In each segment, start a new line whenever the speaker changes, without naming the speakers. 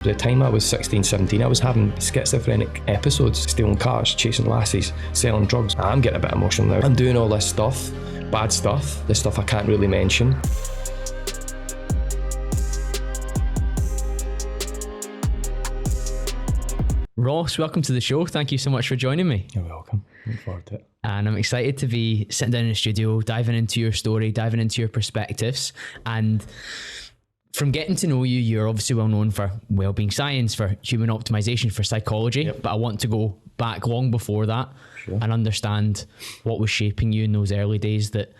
By the time I was 16, 17, I was having schizophrenic episodes, stealing cars, chasing lassies, selling drugs. I'm getting a bit emotional now. I'm doing all this stuff, bad stuff, the stuff I can't really mention.
Ross, welcome to the show. Thank you so much for joining me.
You're welcome. Looking forward to it.
And I'm excited to be sitting down in the studio, diving into your story, diving into your perspectives. And from getting to know you, you're obviously well known for wellbeing science, for human optimisation, for psychology. Yep. But I want to go back long before that and understand what was shaping you in those early days that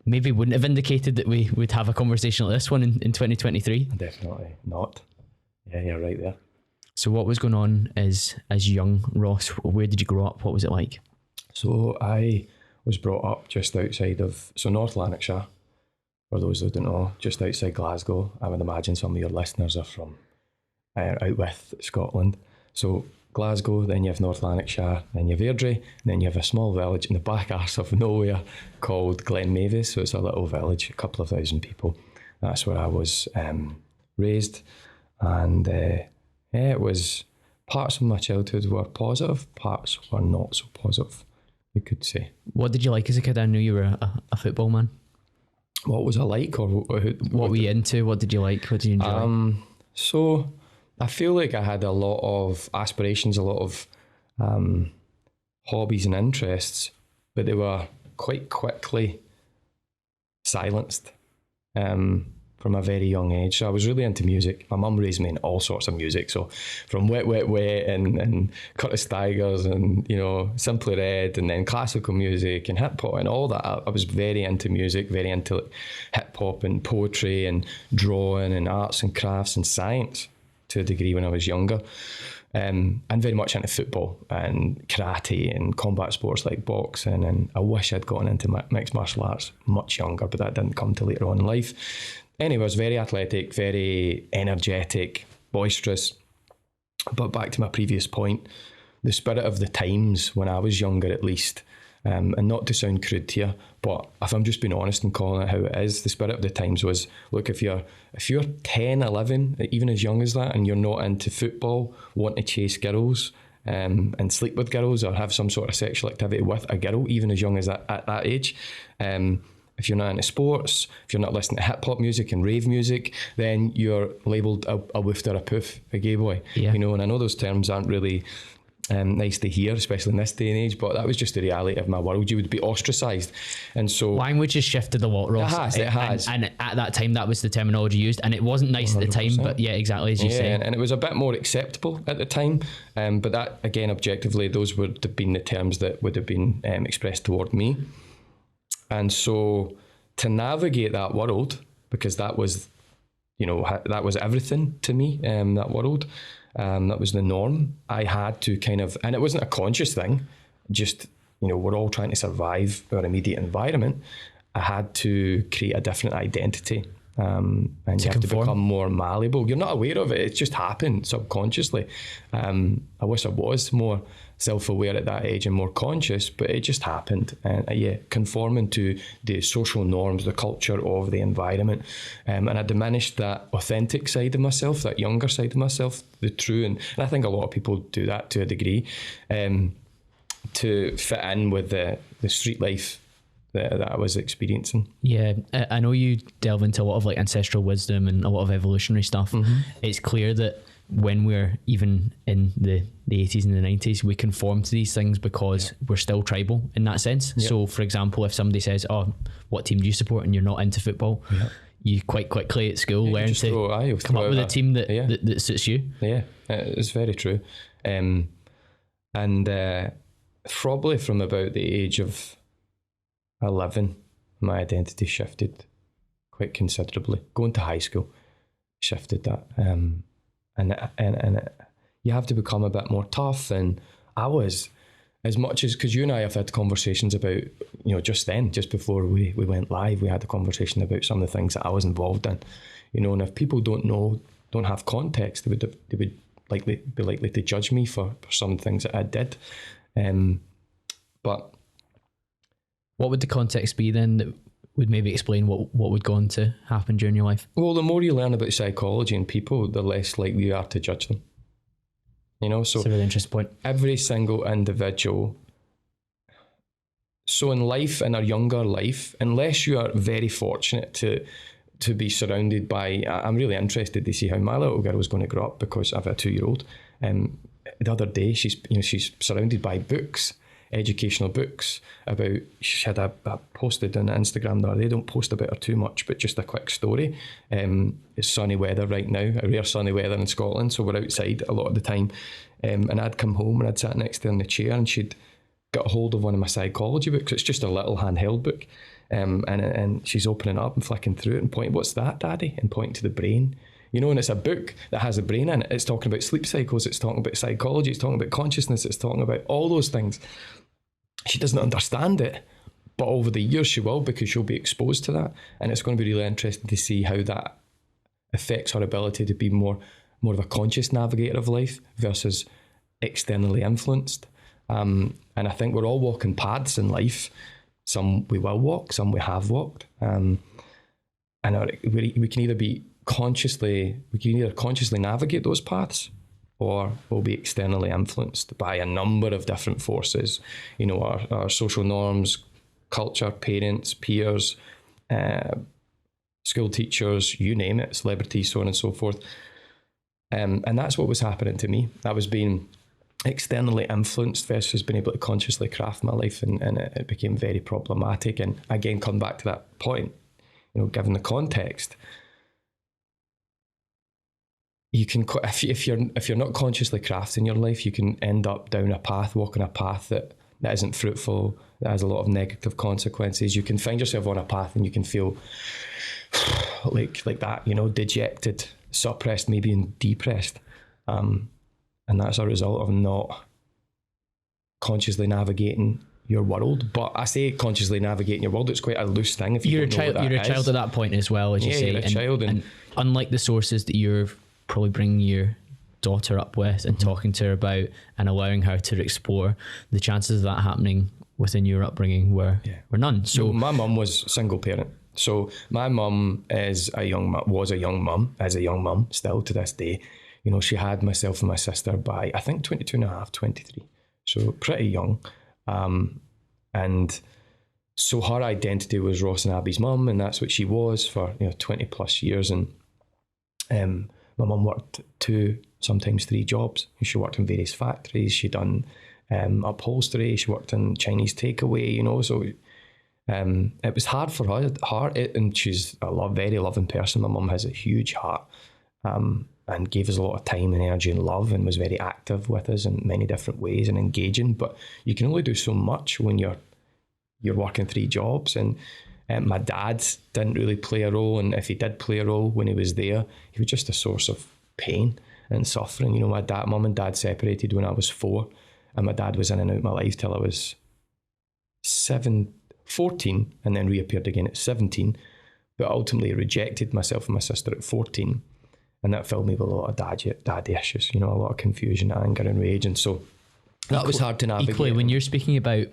maybe wouldn't have indicated that we would have a conversation like this one in 2023.
Definitely not. Yeah, you're right there.
So what was going on as young Ross? Where did you grow up? What was it like?
So I was brought up just outside of, North Lanarkshire, for those that don't know, just outside Glasgow. I would imagine some of your listeners are from out with Scotland. So Glasgow, then you have North Lanarkshire, then you have Airdrie, and then you have a small village in the back arse of nowhere called Glen Mavis. So it's a little village, a couple of thousand people. That's where I was raised. And it was, parts of my childhood were positive, parts were not so positive, you could say.
What did you like as a kid? I knew you were a football man.
What was I like? Or
what were you into? What did you like? What did you enjoy?
So I feel like I had a lot of aspirations, a lot of hobbies and interests, but they were quite quickly silenced from a very young age. So I was really into music. My mum raised me in all sorts of music. So from Wet, Wet, Wet and Curtis Tigers and, Simply Red, and then classical music and hip hop and all that. I was very into music, very into hip hop and poetry and drawing and arts and crafts and science to a degree when I was younger. And very much into football and karate and combat sports like boxing. And I wish I'd gotten into mixed martial arts much younger, but that didn't come till later on in life. Anyway, I was very athletic, very energetic, boisterous. But back to my previous point, the spirit of the times when I was younger at least, and not to sound crude here, but if I'm just being honest and calling it how it is, the spirit of the times was, look, if you're 10, 11, even as young as that, and you're not into football, want to chase girls and sleep with girls or have some sort of sexual activity with a girl, even as young as that, at that age, if you're not into sports, if you're not listening to hip hop music and rave music, then you're labelled a woofter, a poof, a gay boy. Yeah. And I know those terms aren't really nice to hear, especially in this day and age, but that was just the reality of my world. You would be ostracised. And so
language has shifted a lot, Ross.
It has.
And at that time, that was the terminology used, and it wasn't nice 100%. At the time, but yeah, exactly as you say.
And it was a bit more acceptable at the time. But that, again, objectively, those would have been the terms that would have been expressed toward me. And so to navigate that world, because that was, that was everything to me, that world, that was the norm. I had to and it wasn't a conscious thing, just, we're all trying to survive our immediate environment. I had to create a different identity. And you have to become more malleable. You're not aware of it. It just happened subconsciously. I wish I was more self-aware at that age and more conscious, but it just happened. And conforming to the social norms, the culture of the environment. And I diminished that authentic side of myself, that younger side of myself, the true. And I think a lot of people do that to a degree, to fit in with the street life that I was experiencing. Yeah,
I know you delve into a lot of ancestral wisdom and a lot of evolutionary stuff. Mm-hmm. It's clear that when we're even in the 80s and the 90s, we conform to these things because we're still tribal in that sense. Yep. So for example, if somebody says, what team do you support, and you're not into football, you quite quickly at school learn to come up with a team that suits you.
Yeah, it's very true. And probably from about the age of 11, my identity shifted quite considerably. Going to high school shifted that, and you have to become a bit more tough. And I was, as much as, because you and I have had conversations about, just before we went live, we had a conversation about some of the things that I was involved in, and if people don't have context, they would be likely to judge me for some things that I did, but.
What would the context be then would maybe explain what would go on to happen during your life.
Well, the more you learn about psychology and people, the less likely you are to judge them. You know, so
That's a really interesting point.
every single individual. So in life, in our younger life, unless you are very fortunate to be surrounded by, I'm really interested to see how my little girl is going to grow up, because I've a 2-year-old. The other day, she's surrounded by books, educational books about. She had a posted on Instagram the other day. Don't post about her too much, but just a quick story. It's sunny weather right now, a rare sunny weather in Scotland, so we're outside a lot of the time. And I'd come home and I'd sat next to her in the chair, and she'd got a hold of one of my psychology books. It's just a little handheld book, and she's opening it up and flicking through it and pointing, "What's that, Daddy?" and pointing to the brain. You know, and it's a book that has a brain in it. It's talking about sleep cycles, it's talking about psychology, it's talking about consciousness, it's talking about all those things. She doesn't understand it, but over the years she will, because she'll be exposed to that, and it's going to be really interesting to see how that affects her ability to be more of a conscious navigator of life versus externally influenced. And I think we're all walking paths in life. Some we will walk, some we have walked. And we can either consciously navigate those paths, or we'll be externally influenced by a number of different forces. You know, our social norms, culture, parents, peers, school teachers, you name it, celebrities, so on and so forth. And that's what was happening to me. I was being externally influenced versus being able to consciously craft my life, and it became very problematic. And again, come back to that point, you know, given the context, you can, if you're not consciously crafting your life, you can end up walking a path that isn't fruitful, that has a lot of negative consequences. You can find yourself on a path and you can feel like that, you know, dejected, suppressed, maybe even depressed. And that's a result of not consciously navigating your world. But I say consciously navigating your world, it's quite a loose thing. If you're a child at that point as well, as you say. You're a child. And
unlike the sources that you're probably bringing your daughter up with and talking to her about and allowing her to explore, the chances of that happening within your upbringing were none. So
my mum was single parent. So my mum was a young mum, still to this day. You know, she had myself and my sister by, I think, 22 and a half, 23. So pretty young. And so her identity was Ross and Abby's mum, and that's what she was for, 20 plus years. And my mum worked 2, sometimes 3 jobs. She worked in various factories. She done upholstery. She worked in Chinese takeaway, so it was hard for her. And she's a very loving person. My mum has a huge heart, and gave us a lot of time and energy and love, and was very active with us in many different ways and engaging. But you can only do so much when you're working 3 jobs. And my dad didn't really play a role, and if he did play a role when he was there, he was just a source of pain and suffering. Mum and dad separated when I was 4, and my dad was in and out of my life till I was 14, and then reappeared again at 17, but ultimately rejected myself and my sister at 14. And that filled me with a lot of daddy issues, a lot of confusion, anger and rage. And so that was hard to navigate.
Equally, when you're speaking about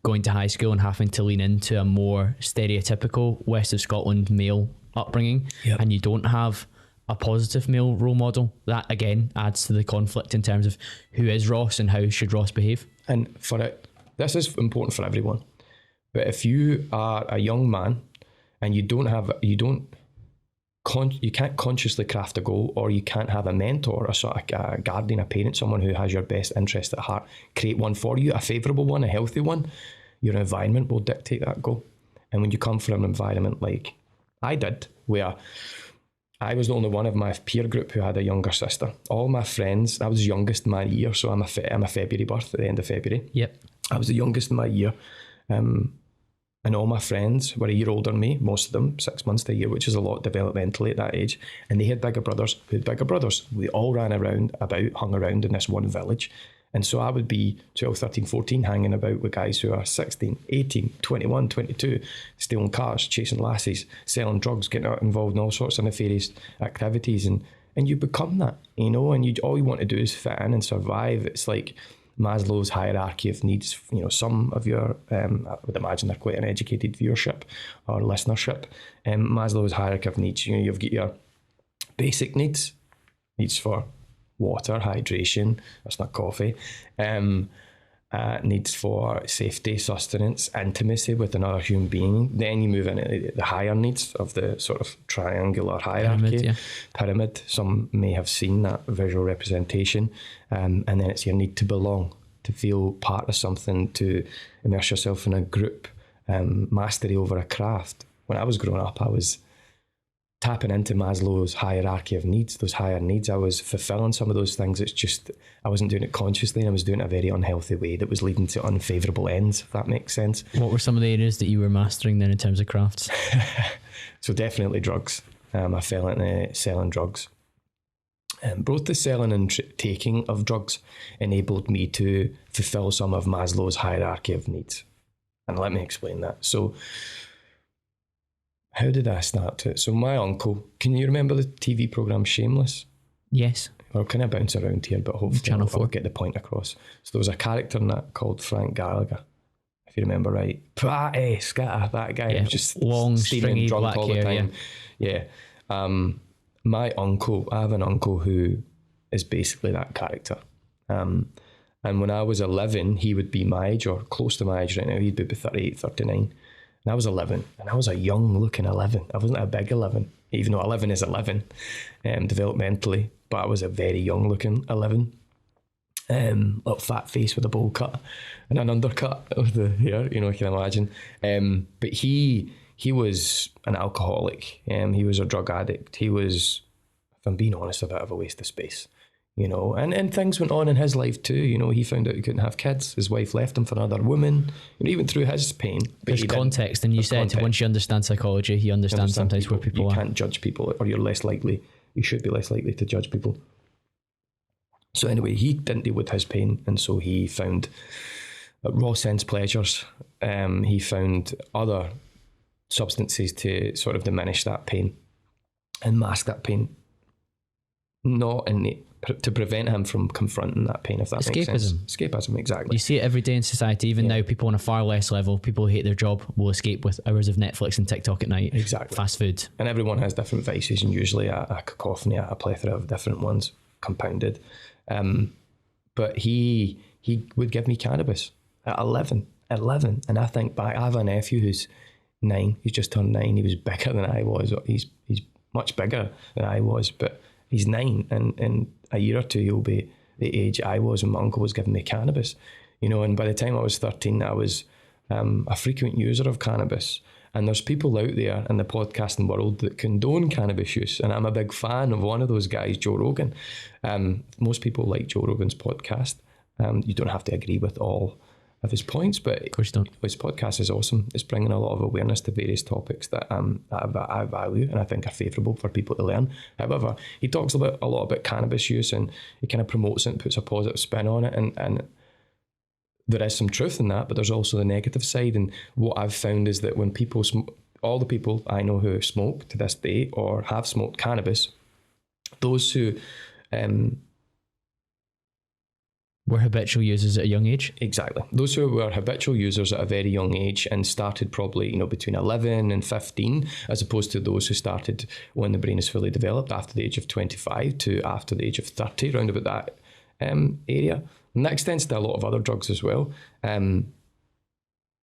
going to high school and having to lean into a more stereotypical West of Scotland male upbringing, and you don't have a positive male role model, that again adds to the conflict in terms of who is Ross and how should Ross behave.
And this is important for everyone. But if you are a young man and you can't consciously craft a goal, or you can't have a mentor, a sort of a guardian, a parent, someone who has your best interest at heart, create one for you, a favourable one, a healthy one, your environment will dictate that goal. And when you come from an environment like I did, where I was the only one of my peer group who had a younger sister, all my friends, I was the youngest in my year, so I'm a February birth, at the end of February.
Yep.
I was the youngest in my year. And all my friends were a year older than me, most of them 6 months to a year, which is a lot developmentally at that age. And they had bigger brothers who had bigger brothers. We all hung around in this one village. And so I would be 12, 13, 14, hanging about with guys who are 16, 18, 21, 22, stealing cars, chasing lassies, selling drugs, getting involved in all sorts of nefarious activities. And you become that, and all you want to do is fit in and survive. It's like Maslow's hierarchy of needs. You know, some of your, I would imagine they're quite an educated viewership or listenership. Maslow's hierarchy of needs, you know, you've got your basic needs for water, hydration, that's not coffee, needs for safety, sustenance, intimacy with another human being. Then you move into the higher needs of the sort of triangular hierarchy, pyramid. Some may have seen that visual representation. And then it's your need to belong, to feel part of something, to immerse yourself in a group, mastery over a craft. When I was growing up, I was tapping into Maslow's hierarchy of needs, those higher needs. I was fulfilling some of those things. It's just, I wasn't doing it consciously, and I was doing it in a very unhealthy way that was leading to unfavourable ends, if that makes sense.
What were some of the areas that you were mastering then in terms of crafts?
So definitely drugs. I fell into selling drugs. Both the selling and taking of drugs enabled me to fulfill some of Maslow's hierarchy of needs. And let me explain that. So how did I start to it? So my uncle, can you remember the TV programme Shameless?
Yes.
I'll kind of bounce around here, but hopefully
Channel 4.
I'll get the point across. So there was a character in that called Frank Gallagher, if you remember right. Party, scatter, that guy.
Yeah,
just
long, stringy
drunk
black
all
hair,
the time. Yeah. My uncle, I have an uncle who is basically that character. And when I was 11, he would be my age or close to my age right now. He'd be 38, 39. And I was 11, and I was a young looking 11. I wasn't a big 11, even though 11 is 11 developmentally, but I was a very young looking 11. Little fat face with a bowl cut and an undercut of the hair, you know, you can imagine. But he was an alcoholic. He was a drug addict. He was, if I'm being honest, a bit of a waste of space. You know, and things went on in his life too. You know, he found out he couldn't have kids. His wife left him for another woman. You know, even through his pain.
There's context, and you said context. Once you understand psychology, you understand sometimes
people.
Where people
you
are.
You can't judge people, or you're less likely. You should be less likely to judge people. So anyway, he didn't deal with his pain, and so he found raw sense pleasures. He found other substances to sort of diminish that pain and mask that pain. Not in the to prevent him from confronting that pain, if that makes sense. Escapism, exactly.
You see it every day in society, even now. People on a far less level, people who hate their job will escape with hours of Netflix and TikTok at night.
Exactly.
Fast food. And
everyone has different vices, and usually a cacophony, a plethora of different ones compounded. But he would give me cannabis at 11, and I think back, I have a nephew who's 9. He's just turned 9. He was bigger than I was. He's much bigger than I was, but he's 9, and in a year or two he'll be the age I was when my uncle was giving me cannabis. You know, and by the time I was 13, I was a frequent user of cannabis. And there's people out there in the podcasting world that condone cannabis use, and I'm a big fan of one of those guys, Joe Rogan. Most people like Joe Rogan's podcast. You don't have to agree with all of his points, but
of course don't.
His podcast is awesome. It's bringing a lot of awareness to various topics that I value and I think are favourable for people to learn. However, he talks a lot about cannabis use, and he kind of promotes it and puts a positive spin on it, and there is some truth in that, but there's also the negative side. And what I've found is that when people all the people I know who smoke to this day or have smoked cannabis, those who
were habitual users at a young age.
Exactly. Those who were habitual users at a very young age and started probably, you know, between 11 and 15, as opposed to those who started when the brain is fully developed after the age of 25 to after the age of 30, round about that area. And that extends to a lot of other drugs as well.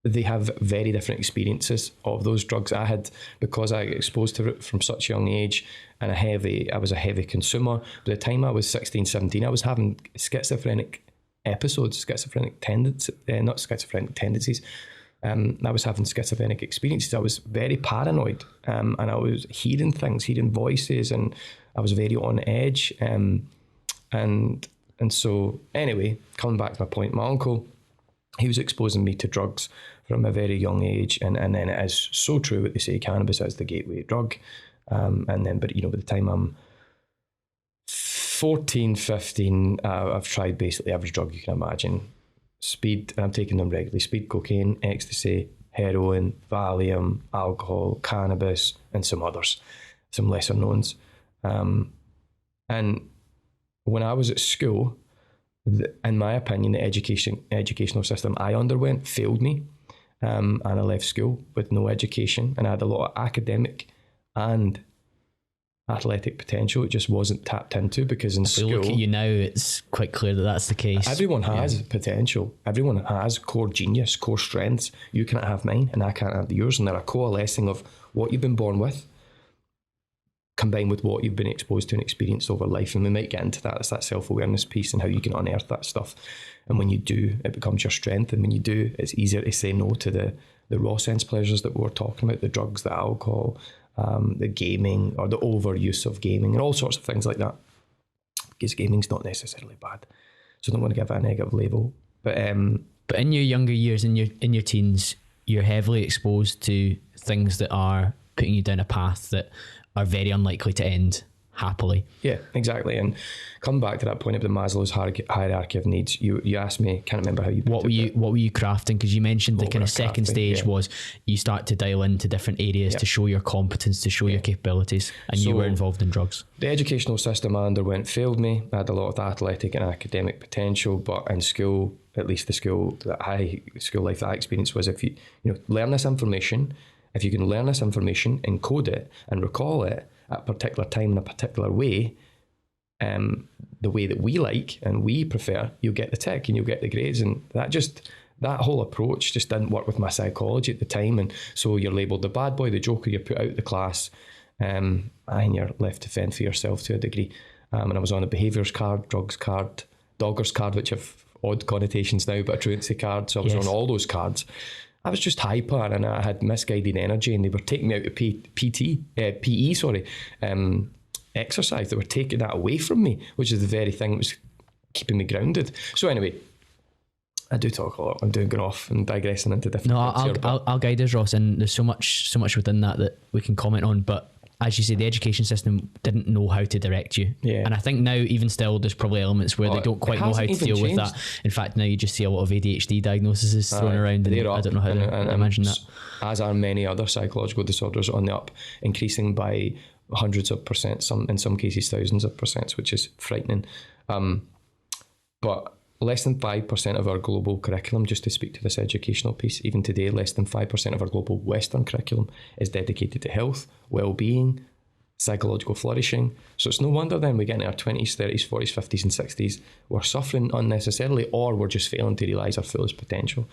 They have very different experiences of those drugs. I had, because I got exposed to it from such a young age, and I was a heavy consumer. By the time I was 16, 17, I was having schizophrenic episodes, not schizophrenic tendencies. I was having schizophrenic experiences. I was very paranoid, and I was hearing things, hearing voices, and I was very on edge. And so, anyway, coming back to my point, my uncle, he was exposing me to drugs from a very young age, and then it is so true what they say, cannabis is the gateway drug. But you know, by the time I'm 14, 15, I've tried basically every drug you can imagine. Speed, and I'm taking them regularly. Speed, cocaine, ecstasy, heroin, Valium, alcohol, cannabis, and some others, some lesser knowns. And when I was at school, in my opinion, the educational system I underwent failed me. And I left school with no education, and I had a lot of academic and athletic potential. It just wasn't tapped into, because in school,
look at you now, it's quite clear that that's the case.
Everyone has potential. Everyone has core genius, core strengths. You can't have mine, and I can't have yours. And they're a coalescing of what you've been born with, combined with what you've been exposed to and experienced over life. And we might get into that. It's that self-awareness piece and how you can unearth that stuff. And when you do, it becomes your strength. And when you do, it's easier to say no to the raw sense pleasures that we were talking about, the drugs, the alcohol, the gaming, or the overuse of gaming, and all sorts of things like that. Because gaming's not necessarily bad, so I don't want to give it a negative label. But in
your younger years, in your teens, you're heavily exposed to things that are putting you down a path that are very unlikely to end happily.
Yeah, exactly. And come back to that point of the Maslow's hierarchy of needs. You asked me, can't remember how you put it. What
were you crafting? Because you mentioned the kind of second stage was you start to dial into different areas to show your competence, to show your capabilities, and you were involved in drugs. The
educational system I underwent failed me. I had a lot of athletic and academic potential, but in school, at least the school life that I experienced, was if you learn this information, if you can learn this information, encode it and recall it at a particular time in a particular way, the way that we like and we prefer, you'll get the tick and you'll get the grades. And that whole approach just didn't work with my psychology at the time. And so you're labelled the bad boy, the joker, you're put out the class, and you're left to fend for yourself to a degree. And I was on a behaviours card, drugs card, doggers card, which have odd connotations now, but a truancy card. So I was on all those cards. I was just hyper, and I had misguided energy, and they were taking me out of PE, exercise. They were taking that away from me, which is the very thing that was keeping me grounded. So anyway, I do talk a lot. I'm doing going off and digressing into different.
No, I'll guide us, Ross, and there's so much within that we can comment on. But as you say, the education system didn't know how to direct you. Yeah. And I think now, even still, there's probably elements where they don't quite know how to deal with that. In fact, now you just see a lot of ADHD diagnoses thrown around, and I don't know how to imagine that.
As are many other psychological disorders on the up, increasing by hundreds of percent, in some cases thousands of percent, which is frightening. But less than 5% of our global curriculum, just to speak to this educational piece, even today, less than 5% of our global Western curriculum is dedicated to health, well-being, psychological flourishing. So it's no wonder then we get into our 20s, 30s, 40s, 50s and 60s, we're suffering unnecessarily, or we're just failing to realise our fullest potential.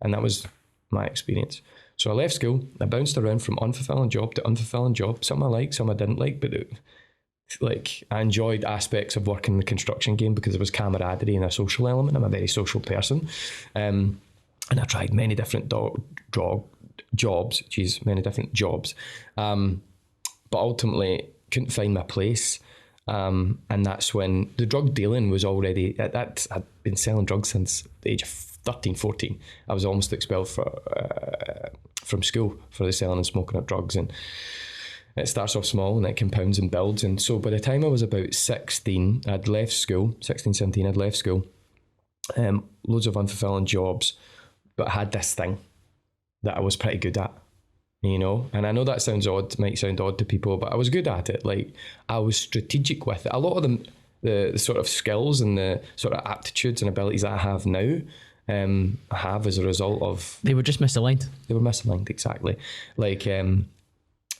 And that was my experience. So I left school, I bounced around from unfulfilling job to unfulfilling job. Some I liked, some I didn't like, but I enjoyed aspects of working in the construction game because there was camaraderie and a social element. I'm a very social person. And I tried many different jobs. But ultimately couldn't find my place. And that's when the drug dealing was already, I'd been selling drugs since the age of 13, 14. I was almost expelled from school for the selling and smoking of drugs. And it starts off small and it compounds and builds. And so by the time I was about 16, I'd left school, 16, 17, I'd left school, loads of unfulfilling jobs, but I had this thing that I was pretty good at, and I know that might sound odd to people, but I was good at it. Like, I was strategic with it. A lot of the sort of skills and the sort of aptitudes and abilities that I have now, I have as a result of...
They were just misaligned.
They were misaligned, exactly. Like,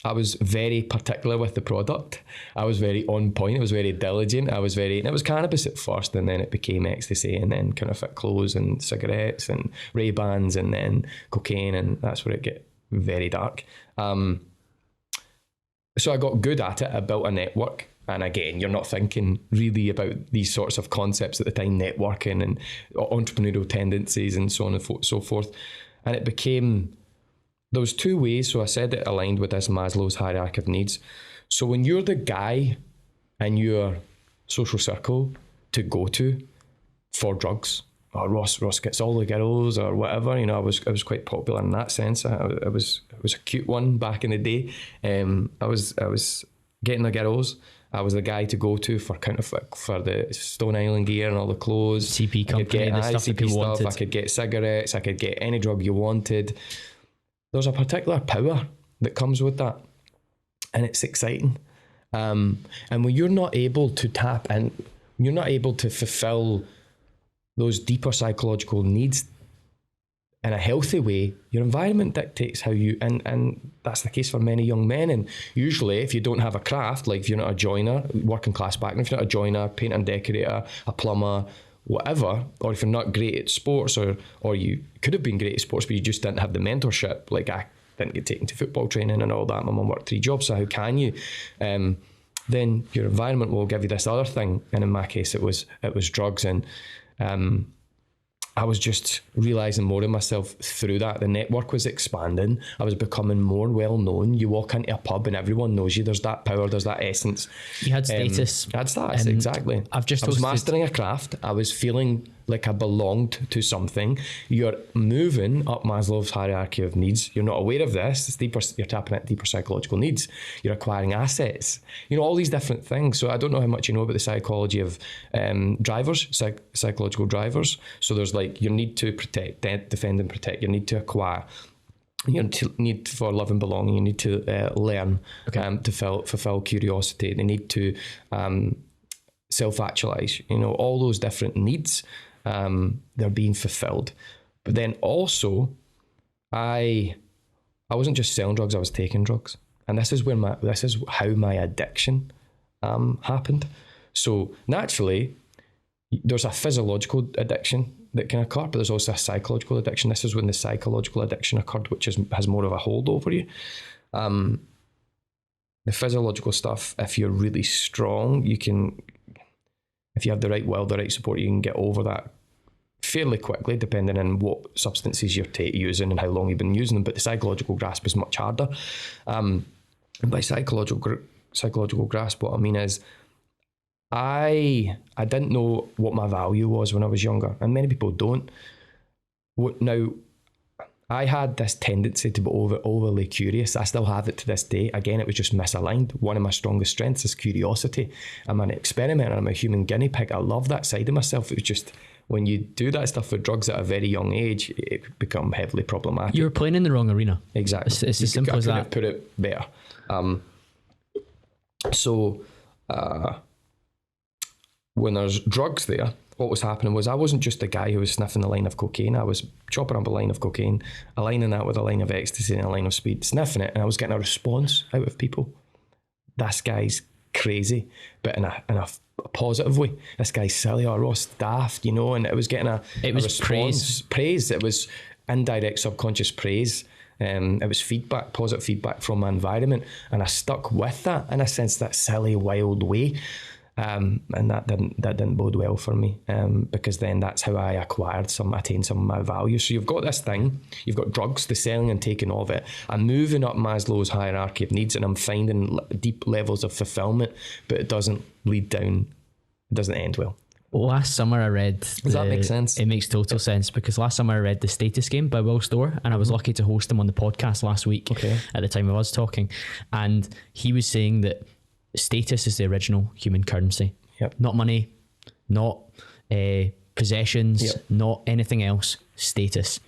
I was very particular with the product. I was very on point. I was very diligent. And it was cannabis at first, and then it became ecstasy, and then counterfeit clothes and cigarettes and Ray-Bans, and then cocaine, and that's where it get very dark. So I got good at it. I built a network. And again, you're not thinking really about these sorts of concepts at the time, networking and entrepreneurial tendencies and so on and so forth. And it became... There was two ways. So I said it aligned with this Maslow's hierarchy of needs. So when you're the guy in your social circle to go to for drugs, or Ross gets all the girls or whatever, I was quite popular in that sense. I was a cute one back in the day. I was getting the girls. I was the guy to go to for the Stone Island gear and all the clothes.
CP company, the stuff that people wanted.
I could get cigarettes. I could get any drug you wanted. There's a particular power that comes with that, and it's exciting. And when you're not able to tap in, you're not able to fulfill those deeper psychological needs in a healthy way, your environment dictates how you, and that's the case for many young men. And usually if you don't have a craft, like if you're not a joiner, working class background, if you're not a joiner, painter and decorator, a plumber, whatever, or if you're not great at sports, or you could have been great at sports but you just didn't have the mentorship, like I didn't get taken to football training and all that, my mum worked 3 jobs, so how can you? Then your environment will give you this other thing, and in my case it was drugs. And I was just realising more of myself through that. The network was expanding. I was becoming more well known. You walk into a pub and everyone knows you. There's that power, there's that essence.
You had status.
I had status, exactly.
I
was mastering a craft. I was feeling like I belonged to something. You're moving up Maslow's hierarchy of needs. You're not aware of this. It's deeper. You're tapping into deeper psychological needs. You're acquiring assets. All these different things. So I don't know how much you know about the psychology of drivers, psychological drivers. So there's like your need to protect, defend and protect. Your need to acquire. Your need for love and belonging. You need to learn, to fulfill curiosity. The need to self-actualize. All those different needs. They're being fulfilled. But then also I wasn't just selling drugs, I was taking drugs. And this is how my addiction happened. So naturally there's a physiological addiction that can occur, but there's also a psychological addiction. This is when the psychological addiction occurred, which has more of a hold over you. The physiological stuff, if you're really strong, if you have the right will, the right support, you can get over that fairly quickly, depending on what substances you're using and how long you've been using them. But the psychological grasp is much harder. And by psychological grasp, what I mean is I didn't know what my value was when I was younger, and many people don't. Now, I had this tendency to be overly curious. I still have it to this day. Again, it was just misaligned. One of my strongest strengths is curiosity. I'm an experimenter. I'm a human guinea pig. I love that side of myself. It was just when you do that stuff with drugs at a very young age, it become heavily problematic.
You were playing in the wrong arena.
Exactly.
It's as simple as that. I couldn't
have put it better. So when there's drugs there, what was happening was I wasn't just a guy who was sniffing a line of cocaine. I was chopping up a line of cocaine, aligning that with a line of ecstasy and a line of speed, sniffing it, and I was getting a response out of people. This guy's crazy, but in a positive way. This guy's silly or Ross daft, and it was getting a response. Praise. It was indirect subconscious praise. It was feedback, positive feedback from my environment, and I stuck with that in a sense, that silly, wild way. And that didn't bode well for me, because then that's how I attained some of my value. So you've got this thing, you've got drugs, the selling and taking of it. I'm moving up Maslow's hierarchy of needs, and I'm finding deep levels of fulfillment, but it doesn't lead down, it doesn't end well.
Last summer I read...
Does that make sense?
It makes total sense, because last summer I read The Status Game by Will Storr, and I was lucky to host him on the podcast last week at the time of us talking. And he was saying that status is the original human currency. Not money, not possessions, not anything else. Status.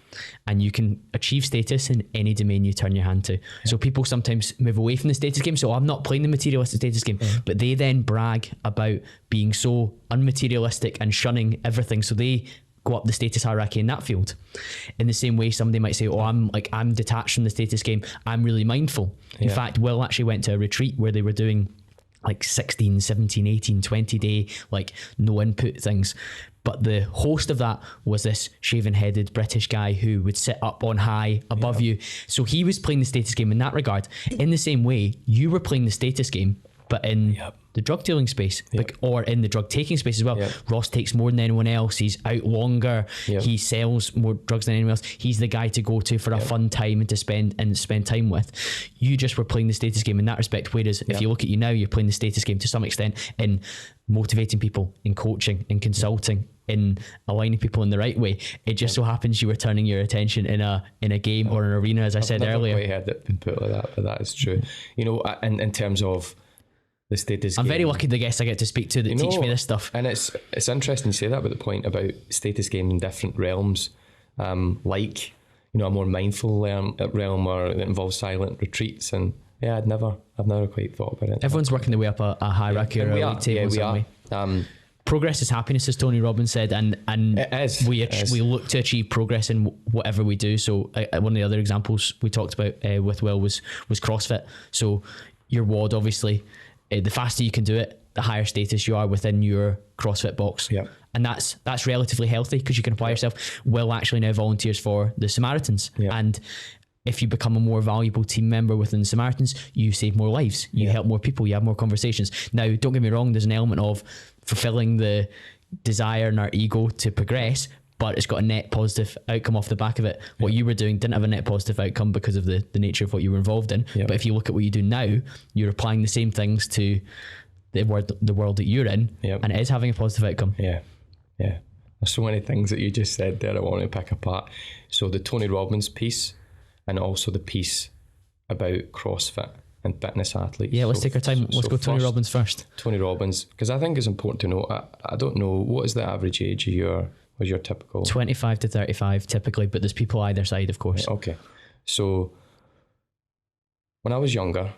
And you can achieve status in any domain you turn your hand to. So people sometimes move away from the status game. So I'm not playing the materialistic status game, but they then brag about being so unmaterialistic and shunning everything. So they go up the status hierarchy in that field. In the same way, somebody might say, I'm detached from the status game. I'm really mindful. In fact, Will actually went to a retreat where they were doing like 16, 17, 18, 20 day, like no input things. But the host of that was this shaven-headed British guy who would sit up on high above you. So he was playing the status game in that regard. In the same way, you were playing the status game, but in the drug dealing space, or in the drug taking space as well. Ross takes more than anyone else. He's out longer. He sells more drugs than anyone else. He's the guy to go to for a fun time and to spend time with. You just were playing the status game in that respect. Whereas if you look at you now, you're playing the status game to some extent in motivating people, in coaching, in consulting, in aligning people in the right way. It just so happens you were turning your attention in a game or an arena, as I said earlier.
I've never quite heard it been put like that, but that is true. In terms of the status
I'm
game,
very lucky the guests I get to speak to that teach me this stuff.
And it's interesting you say that, about the point about status game in different realms, like a more mindful realm, or that involves silent retreats. And I've never quite thought about it.
Everyone's working their way up a hierarchy or a league table in some way. progress is happiness, as Tony Robbins said, and
It is.
we look to achieve progress in whatever we do. So one of the other examples we talked about with Will was CrossFit. So your WOD, obviously, the faster you can do it, the higher status you are within your CrossFit box.
Yeah.
And that's relatively healthy because you can apply yourself. Will actually now volunteers for the Samaritans.
Yeah.
And if you become a more valuable team member within the Samaritans, you save more lives, you help more people, you have more conversations. Now, don't get me wrong, there's an element of fulfilling the desire in our ego to progress, but it's got a net positive outcome off the back of it. What you were doing didn't have a net positive outcome because of the nature of what you were involved in. But if you look at what you do now, you're applying the same things to the world that you're in, and it is having a positive outcome.
Yeah. There's so many things that you just said there I want to pick apart. So the Tony Robbins piece, and also the piece about CrossFit and fitness athletes.
Yeah, let's take our time. Let's go Tony Robbins first.
Tony Robbins, because I think it's important to know, I don't know, what is the average age of your typical?
25 to 35 typically, but there's people either side, of course.
Okay. So when I was younger,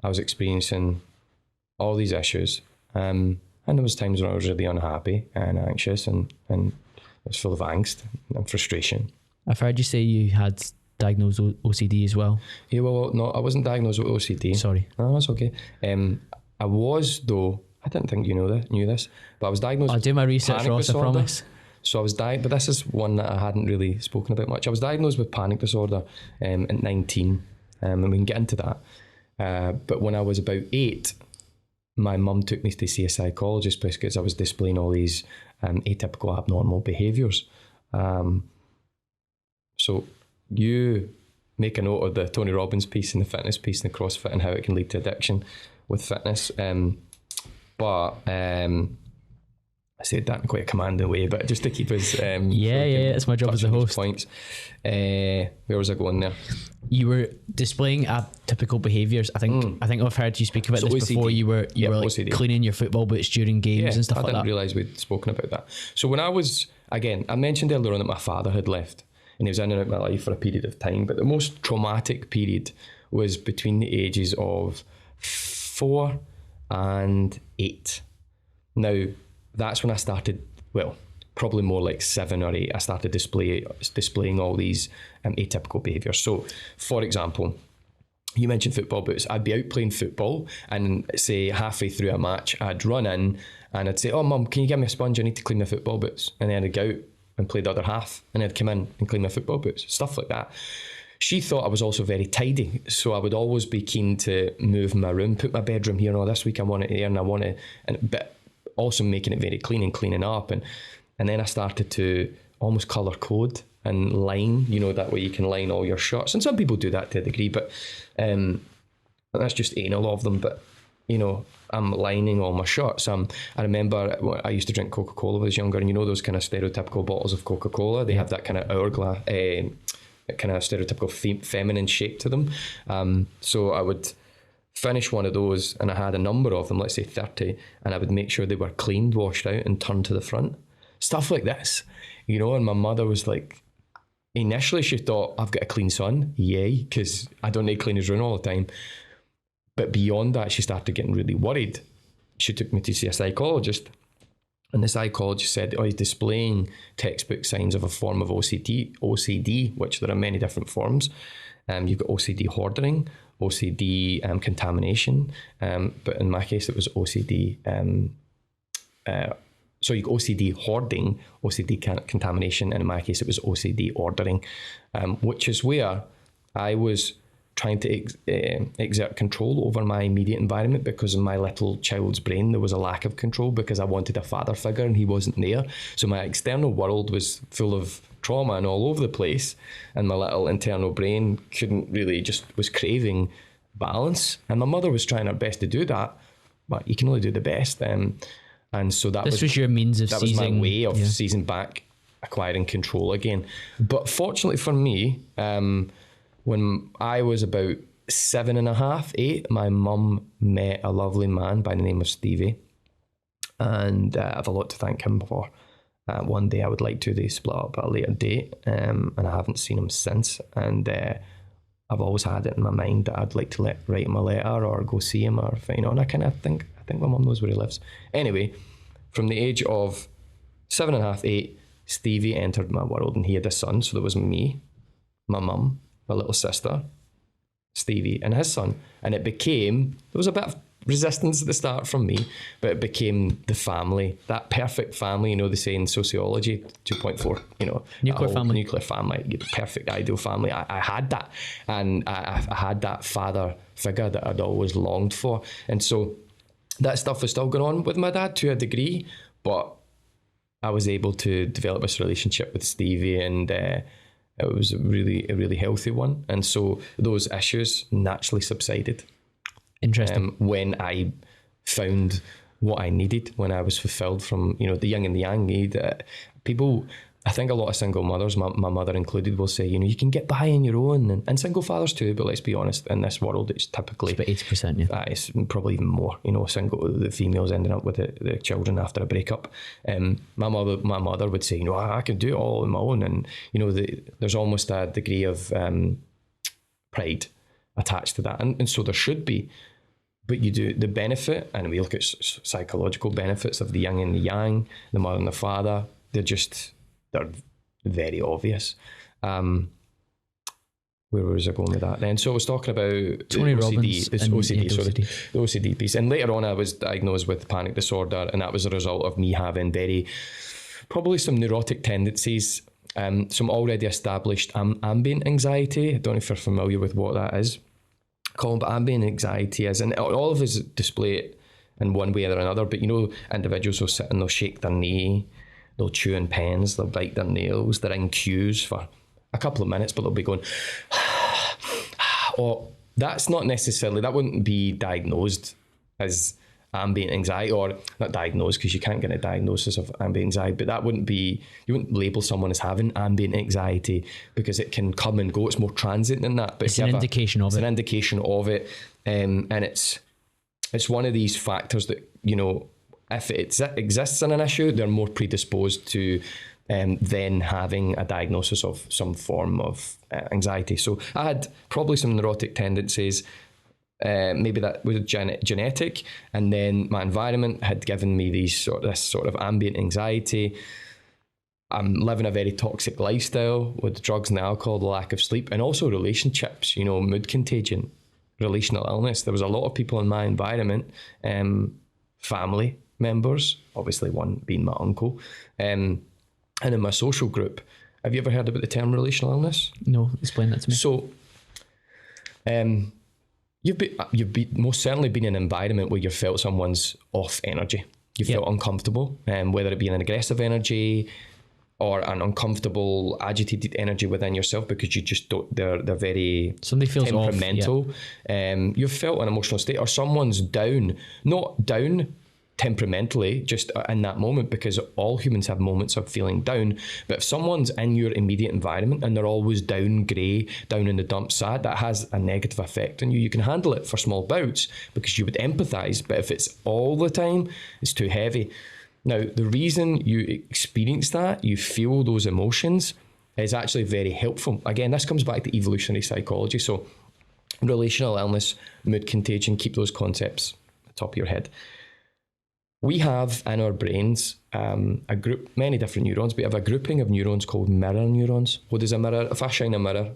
I was experiencing all these issues. And there was times when I was really unhappy and anxious and I was full of angst and frustration.
I've heard you say you had diagnosed OCD as well.
Yeah, well, no, I wasn't diagnosed with OCD.
Sorry.
No, that's okay. I was, though, I didn't think you knew this, but I was diagnosed
I'll
with
do my research,
panic
Ross,
disorder.
I promise.
So I was but this is one that I hadn't really spoken about much. I was diagnosed with panic disorder at 19, and we can get into that. But when I was about 8, my mum took me to see a psychologist because I was displaying all these atypical abnormal behaviours. So you make a note of the Tony Robbins piece and the fitness piece and the CrossFit and how it can lead to addiction with fitness. But I said that in quite a commanding way, but just to keep us...
it's my job as a host.
Points. Where was I going there?
You were displaying atypical behaviours. I think I've heard you speak about this
OCD.
before. You were like
OCD.
Cleaning your football boots during games and stuff like that.
I didn't realise we'd spoken about that. So when I was, again, I mentioned earlier on that my father had left and he was in and out of my life for a period of time, but the most traumatic period was between the ages of 4 and 8. Now, that's when I started, well, probably more like 7 or 8, I started displaying all these atypical behaviours. So, for example, you mentioned football boots. I'd be out playing football and say halfway through a match, I'd run in and I'd say, "Oh, Mum, can you give me a sponge? I need to clean my football boots." And then I'd go out and play the other half and I'd come in and clean my football boots, stuff like that. She thought I was also very tidy, so I would always be keen to move my room, put my bedroom here, and this week I want it here and I want it, but also making it very clean and cleaning up. And then I started to almost colour code and line, that way you can line all your shirts. And some people do that to a degree, but that's just anal of them. But, I'm lining all my shirts. I remember I used to drink Coca-Cola when I was younger, and those kind of stereotypical bottles of Coca-Cola, they have that kind of hourglass, kind of stereotypical feminine shape to them. So I would finish one of those, and I had a number of them, let's say 30, and I would make sure they were cleaned, washed out, and turned to the front. Stuff like this, and my mother was like, initially she thought, I've got a clean son, yay, because I don't need clean his room all the time. But beyond that, she started getting really worried. She took me to see a psychologist, and the psychologist said, he's displaying textbook signs of a form of OCD, which there are many different forms. You've got OCD hoarding, OCD contamination, but in my case it was OCD. So you got OCD hoarding, OCD contamination, and in my case it was OCD ordering, which is where I was trying to exert control over my immediate environment, because in my little child's brain there was a lack of control because I wanted a father figure and he wasn't there. So my external world was full of trauma and all over the place, and my little internal brain couldn't really, just was craving balance. And my mother was trying her best to do that, but you can only do the best. And so this was your means of seizing. That was my way of seizing back, acquiring control again. But fortunately for me, when I was about 7.5, 8, my mum met a lovely man by the name of Stevie, and I have a lot to thank him for. One day I would like to, they split up at a later date, and I haven't seen him since. And I've always had it in my mind that I'd like to write him a letter or go see him, or and I kind of think my mum knows where he lives. Anyway, from the age of 7.5, 8, Stevie entered my world, and he had a son. So there was me, my mum, my little sister, Stevie, and his son. And it became, there was a bit of resistance at the start from me, but it became the family, that perfect family. You know, they say in sociology 2.4, you know,
nuclear
family, perfect ideal family. I had that, and I had that father figure that I'd always longed for. And so that stuff was still going on with my dad to a degree, but I was able to develop this relationship with Stevie, and it was a really healthy one. And so those issues naturally subsided.
Interesting.
When I found what I needed, when I was fulfilled from, you know, the yin and the yang need. People, I think a lot of single mothers, my mother included, will say, you know, you can get by on your own, and single fathers too, but let's be honest, in this world, it's typically...
It's about 80%, yeah.
It's probably even more, you know, the females ending up with the children after a breakup. My mother would say, you know, I can do it all on my own, and, you know, there's almost a degree of pride attached to that, and so there should be. But you do the benefit, and we look at psychological benefits of the yin and the yang, the mother and the father. They're very obvious. Where was I going with that then? So I was talking about
Tony Robbins
the OCD piece. And later on, I was diagnosed with panic disorder, and that was a result of me having probably some neurotic tendencies, some already established ambient anxiety. I don't know if you're familiar with what that is. Colin, but ambient anxiety is, and all of us display it in one way or another, but you know, individuals will sit and they'll shake their knee, they'll chew in pens, they'll bite their nails, they're in queues for a couple of minutes, but they'll be going, or that wouldn't be diagnosed as ambient anxiety, or not diagnosed because you can't get a diagnosis of ambient anxiety, but you wouldn't label someone as having ambient anxiety because it can come and go. It's more transient than that. But
it's an indication of it. It's
an indication of it. And it's one of these factors that, you know, if it exists in an issue, they're more predisposed to then having a diagnosis of some form of anxiety. So I had probably some neurotic tendencies. Maybe that was genetic, and then my environment had given me this sort of ambient anxiety. I'm living a very toxic lifestyle with drugs and alcohol, the lack of sleep, and also relationships, you know, mood contagion, relational illness. There was a lot of people in my environment, family members, obviously one being my uncle, and in my social group. Have you ever heard about the term relational illness?
No, explain that to me.
So, You've most certainly been in an environment where you felt someone's off energy. You felt uncomfortable, whether it be an aggressive energy or an uncomfortable, agitated energy within yourself because you just don't. They're very
somebody feels
temperamental.
Off, yeah.
You've felt an emotional state, or someone's down, not down temperamentally, just in that moment, because all humans have moments of feeling down. But if someone's in your immediate environment and they're always down, grey, down in the dumps, sad, that has a negative effect on you. You can handle it for small bouts because you would empathise, but if it's all the time, it's too heavy. Now, the reason you experience that, you feel those emotions, is actually very helpful. Again, this comes back to evolutionary psychology. So relational illness, mood contagion, keep those concepts at the top of your head. We have in our brains a group, many different neurons, but we have a grouping of neurons called mirror neurons. What is a mirror? If I shine a mirror,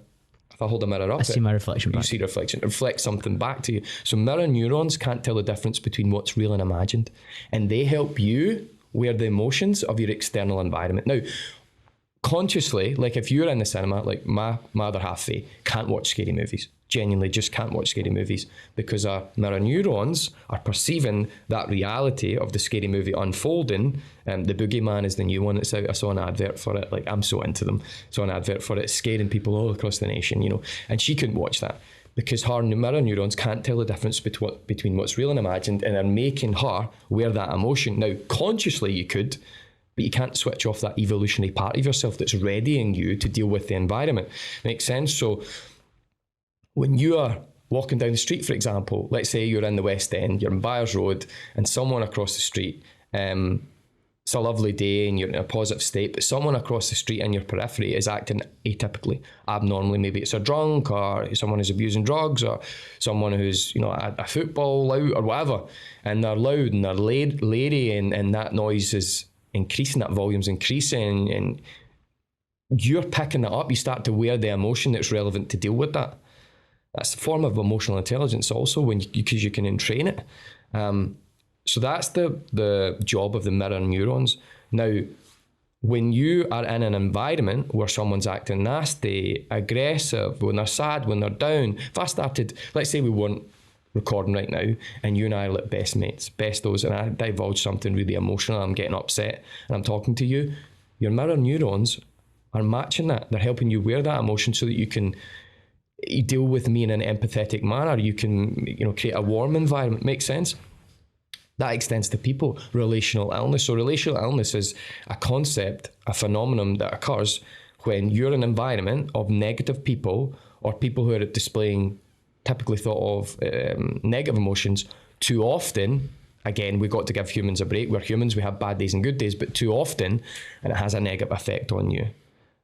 if I hold a mirror up,
I see my reflection back.
You see the reflection. It reflects something back to you. So mirror neurons can't tell the difference between what's real and imagined. And they help you wear the emotions of your external environment. Now, consciously, like if you're in the cinema, like my other half, can't watch scary movies. Genuinely just can't watch scary movies because our mirror neurons are perceiving that reality of the scary movie unfolding. The Boogeyman is the new one that's out. I saw an advert for it. Like, I'm so into them. Saw an advert for it, scaring people all across the nation, you know. And she couldn't watch that because her mirror neurons can't tell the difference between what's real and imagined, and are making her wear that emotion. Now, consciously you could, but you can't switch off that evolutionary part of yourself that's readying you to deal with the environment. Makes sense? So when you are walking down the street, for example, let's say you're in the West End, you're in Byres Road, and someone across the street it's a lovely day and you're in a positive state, but someone across the street in your periphery is acting atypically, abnormally. Maybe it's a drunk, or someone who's abusing drugs, or someone who's, you know, a football lout or whatever, and they're loud and they're lady, and that noise is increasing, that volume's increasing, and you're picking it up. You start to wear the emotion that's relevant to deal with that. That's a form of emotional intelligence also, because you can entrain it. So that's the job of the mirror neurons. Now, when you are in an environment where someone's acting nasty, aggressive, when they're sad, when they're down, if I started, let's say we weren't recording right now, and you and I are like best mates, bestos, and I divulge something really emotional, I'm getting upset, and I'm talking to you, your mirror neurons are matching that. They're helping you wear that emotion so that you can deal with me in an empathetic manner. You can, you know, create a warm environment. Makes sense? That extends to people. Relational illness. So relational illness is a concept, a phenomenon that occurs when you're in an environment of negative people, or people who are displaying typically thought of negative emotions too often. Again, we've got to give humans a break. We're humans, we have bad days and good days, but too often, and it has a negative effect on you.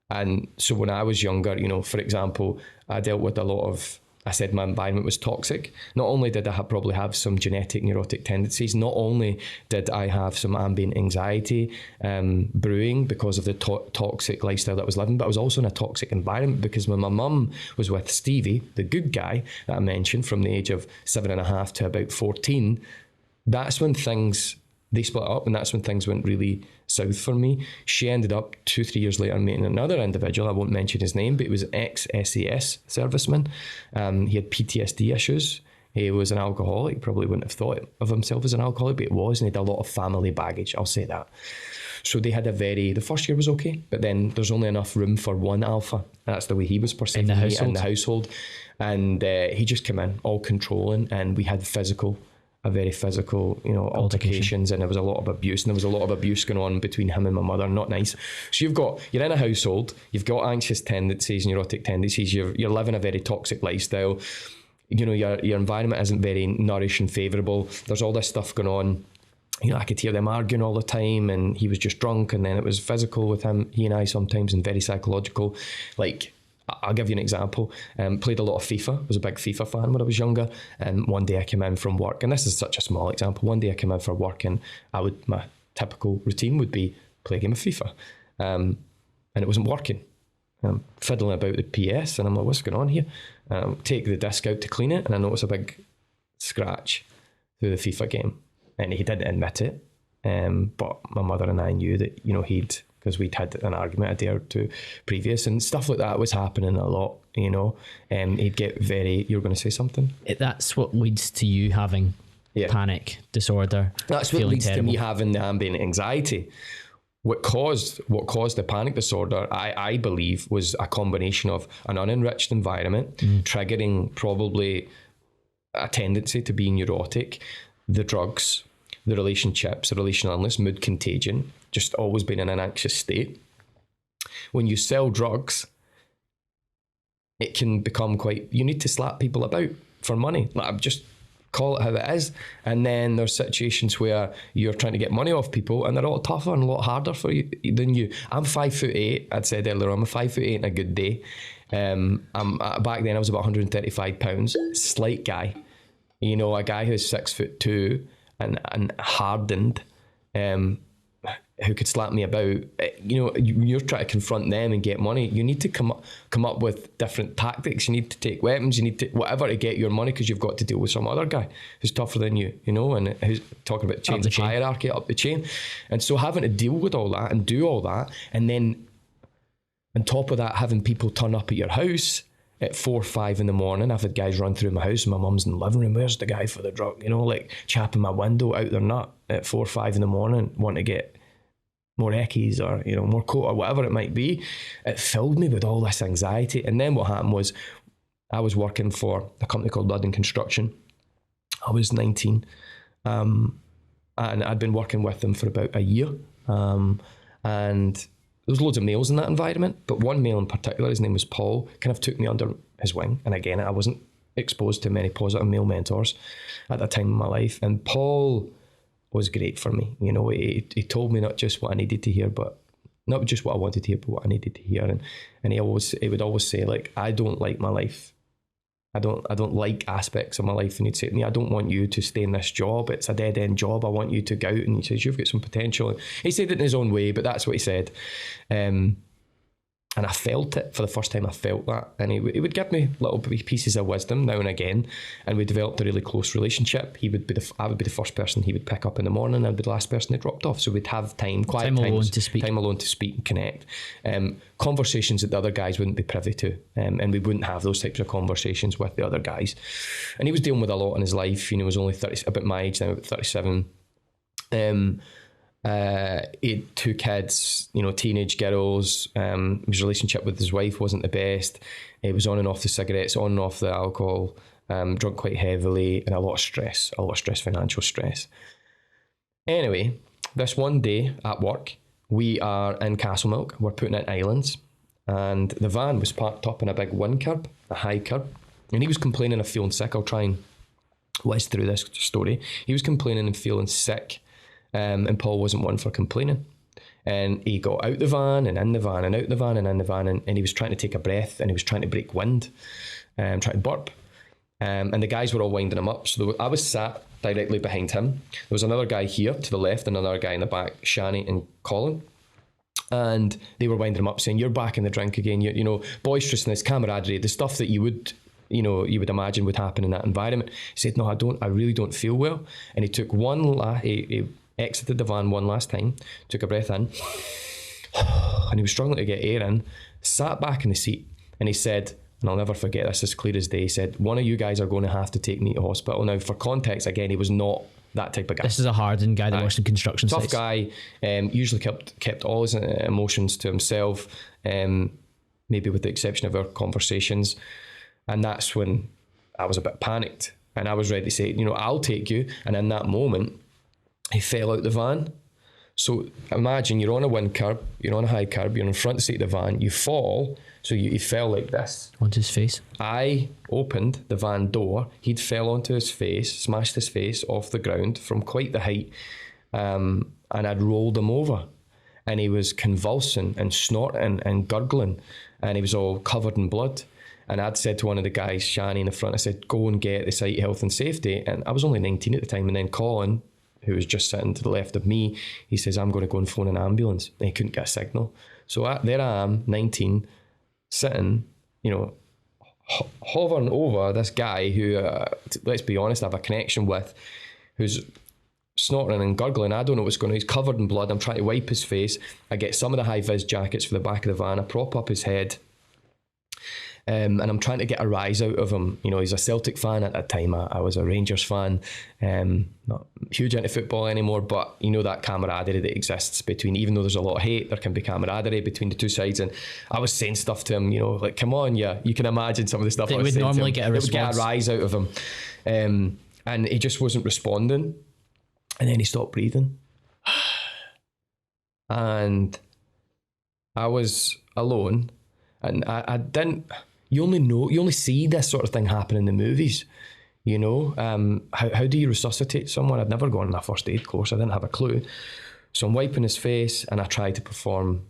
And so when I was younger, you know, for example, I dealt with a lot of, I said my environment was toxic. Not only did I probably have some genetic neurotic tendencies, not only did I have some ambient anxiety brewing because of the toxic lifestyle that I was living, but I was also in a toxic environment, because when my mum was with Stevie, the good guy that I mentioned, from the age of 7.5 to about 14, that's when they split up, and that's when things went really south for me. She ended up 2-3 years later meeting another individual. I won't mention his name, but he was an ex-SAS serviceman. He had PTSD issues. He was an alcoholic. He probably wouldn't have thought of himself as an alcoholic, but he was, and he had a lot of family baggage, I'll say that. So they had the first year was okay, but then there's only enough room for one alpha. That's the way he was perceiving me in the household. And he just came in all controlling, and we had a very physical, you know, altercations, and there was a lot of abuse, and there was a lot of abuse going on between him and my mother. Not nice. So you're in a household, you've got anxious tendencies, neurotic tendencies, you're living a very toxic lifestyle. You know, your environment isn't very nourish and favourable. There's all this stuff going on. You know, I could hear them arguing all the time, and he was just drunk, and then it was physical with him, he and I sometimes, and very psychological. Like, I'll give you an example. Played a lot of FIFA, was a big FIFA fan when I was younger. And one day I came in from work, and this is such a small example. One day I came in for work, and my typical routine would be play a game of FIFA. And it wasn't working. I'm fiddling about the PS, and I'm like, what's going on here? Take the disc out to clean it, and I notice a big scratch through the FIFA game. And he didn't admit it. But my mother and I knew that, you know, because we'd had an argument a day or two previous, and stuff like that was happening a lot, you know. He'd get you were going to say something?
That's what leads to you having panic disorder.
That's what leads to me having the ambient anxiety. What caused the panic disorder, I believe, was a combination of an unenriched environment, triggering probably a tendency to be neurotic, the drugs, the relationships, the relational illness, mood contagion, just always been in an anxious state. When you sell drugs, it can become you need to slap people about for money. Like, just call it how it is. And then there's situations where you're trying to get money off people, and they're all tougher and a lot harder for you than you. I'm 5'8". I'd said earlier, I'm a 5'8" in a good day. Back then I was about 135 pounds, slight guy. You know, a guy who's 6'2" and hardened, who could slap me about. You know, you're trying to confront them and get money. You need to come up with different tactics. You need to take weapons. You need to whatever to get your money, because you've got to deal with some other guy who's tougher than you. You know, and who's talking about chains of hierarchy up the chain. And so having to deal with all that and do all that, and then on top of that, having people turn up at your house at 4 or 5 in the morning. I've had guys run through my house, and my mum's in the living room. Where's the guy for the drug? You know, like chapping my window out their nut at 4 or 5 in the morning, wanting to get more eckies or, you know, more coat or whatever it might be. It filled me with all this anxiety. And then what happened was, I was working for a company called Ludden Construction. I was 19, and I'd been working with them for about a year. And there was loads of males in that environment, but one male in particular, his name was Paul, kind of took me under his wing. And again, I wasn't exposed to many positive male mentors at that time in my life. And Paul was great for me. You know, he told me not just what I needed to hear, but not just what I wanted to hear, but what I needed to hear. And he would always say, like, I don't like my life. I don't like aspects of my life. And he'd say to me, I don't want you to stay in this job. It's a dead end job. I want you to go out. And he says, you've got some potential. He said it in his own way, but that's what he said. And I felt it for the first time. I felt that. And he would give me little pieces of wisdom now and again. And we developed a really close relationship. I would be the first person he would pick up in the morning, and I'd be the last person he dropped off. So we'd have quiet
time alone to speak.
Time alone to speak and connect. Conversations that the other guys wouldn't be privy to. And we wouldn't have those types of conversations with the other guys. And he was dealing with a lot in his life. You know, he was only 30, about my age now, about 37. He had 2 kids, you know, teenage girls. His relationship with his wife wasn't the best. He was on and off the cigarettes, on and off the alcohol, drunk quite heavily, and a lot of stress, financial stress. Anyway, this one day at work, we are in Castlemilk, we're putting in islands, and the van was parked up in a big wind curb, a high curb, and he was complaining of feeling sick. I'll try and whiz through this story. He was complaining and feeling sick. And Paul wasn't one for complaining. And he got out the van and in the van and out the van and in the van, and he was trying to take a breath, and he was trying to break wind, trying to burp. And the guys were all winding him up. So I was sat directly behind him. There was another guy here to the left, and another guy in the back, Shani and Colin. And they were winding him up, saying, you're back in the drink again. You know, boisterousness, camaraderie, the stuff that you would imagine would happen in that environment. He said, no, I really don't feel well. And he took he exited the van one last time, took a breath in, and he was struggling to get air in, sat back in the seat, and he said, and I'll never forget this, as clear as day, he said, one of you guys are going to have to take me to hospital. Now, for context, again, he was not that type of guy.
This is a hardened guy that works in construction sites.
Tough guy, usually kept all his emotions to himself, maybe with the exception of our conversations. And that's when I was a bit panicked, and I was ready to say, you know, I'll take you. And in that moment, he fell out the van. So imagine you're on a wind curb, you're on a high curb, you're in the front seat of the van, you fall, so he fell like this.
Onto his face.
I opened the van door, he'd fell onto his face, smashed his face off the ground from quite the height, and I'd rolled him over. And he was convulsing and snorting and gurgling, and he was all covered in blood. And I'd said to one of the guys, Shani in the front, I said, go and get the site health and safety. And I was only 19 at the time, and then Colin, who was just sitting to the left of me, he says, I'm going to go and phone an ambulance. And he couldn't get a signal. So there I am, 19, sitting, you know, hovering over this guy who, let's be honest, I have a connection with, who's snorting and gurgling. I don't know what's going on. He's covered in blood. I'm trying to wipe his face. I get some of the high-vis jackets for the back of the van. I prop up his head. And I'm trying to get a rise out of him. You know, he's a Celtic fan at that time. I was a Rangers fan. Not huge into football anymore, but you know that camaraderie that exists between, even though there's a lot of hate, there can be camaraderie between the two sides. And I was saying stuff to him, you know, like, come on, yeah, you can imagine some of the stuff I was saying
normally
to him.
get a response.
It would get a rise out of him. And he just wasn't responding. And then he stopped breathing. And I was alone. And I didn't... You only see this sort of thing happen in the movies, you know. How do you resuscitate someone? I'd never gone on a first aid course. I didn't have a clue. So I'm wiping his face, and I try to perform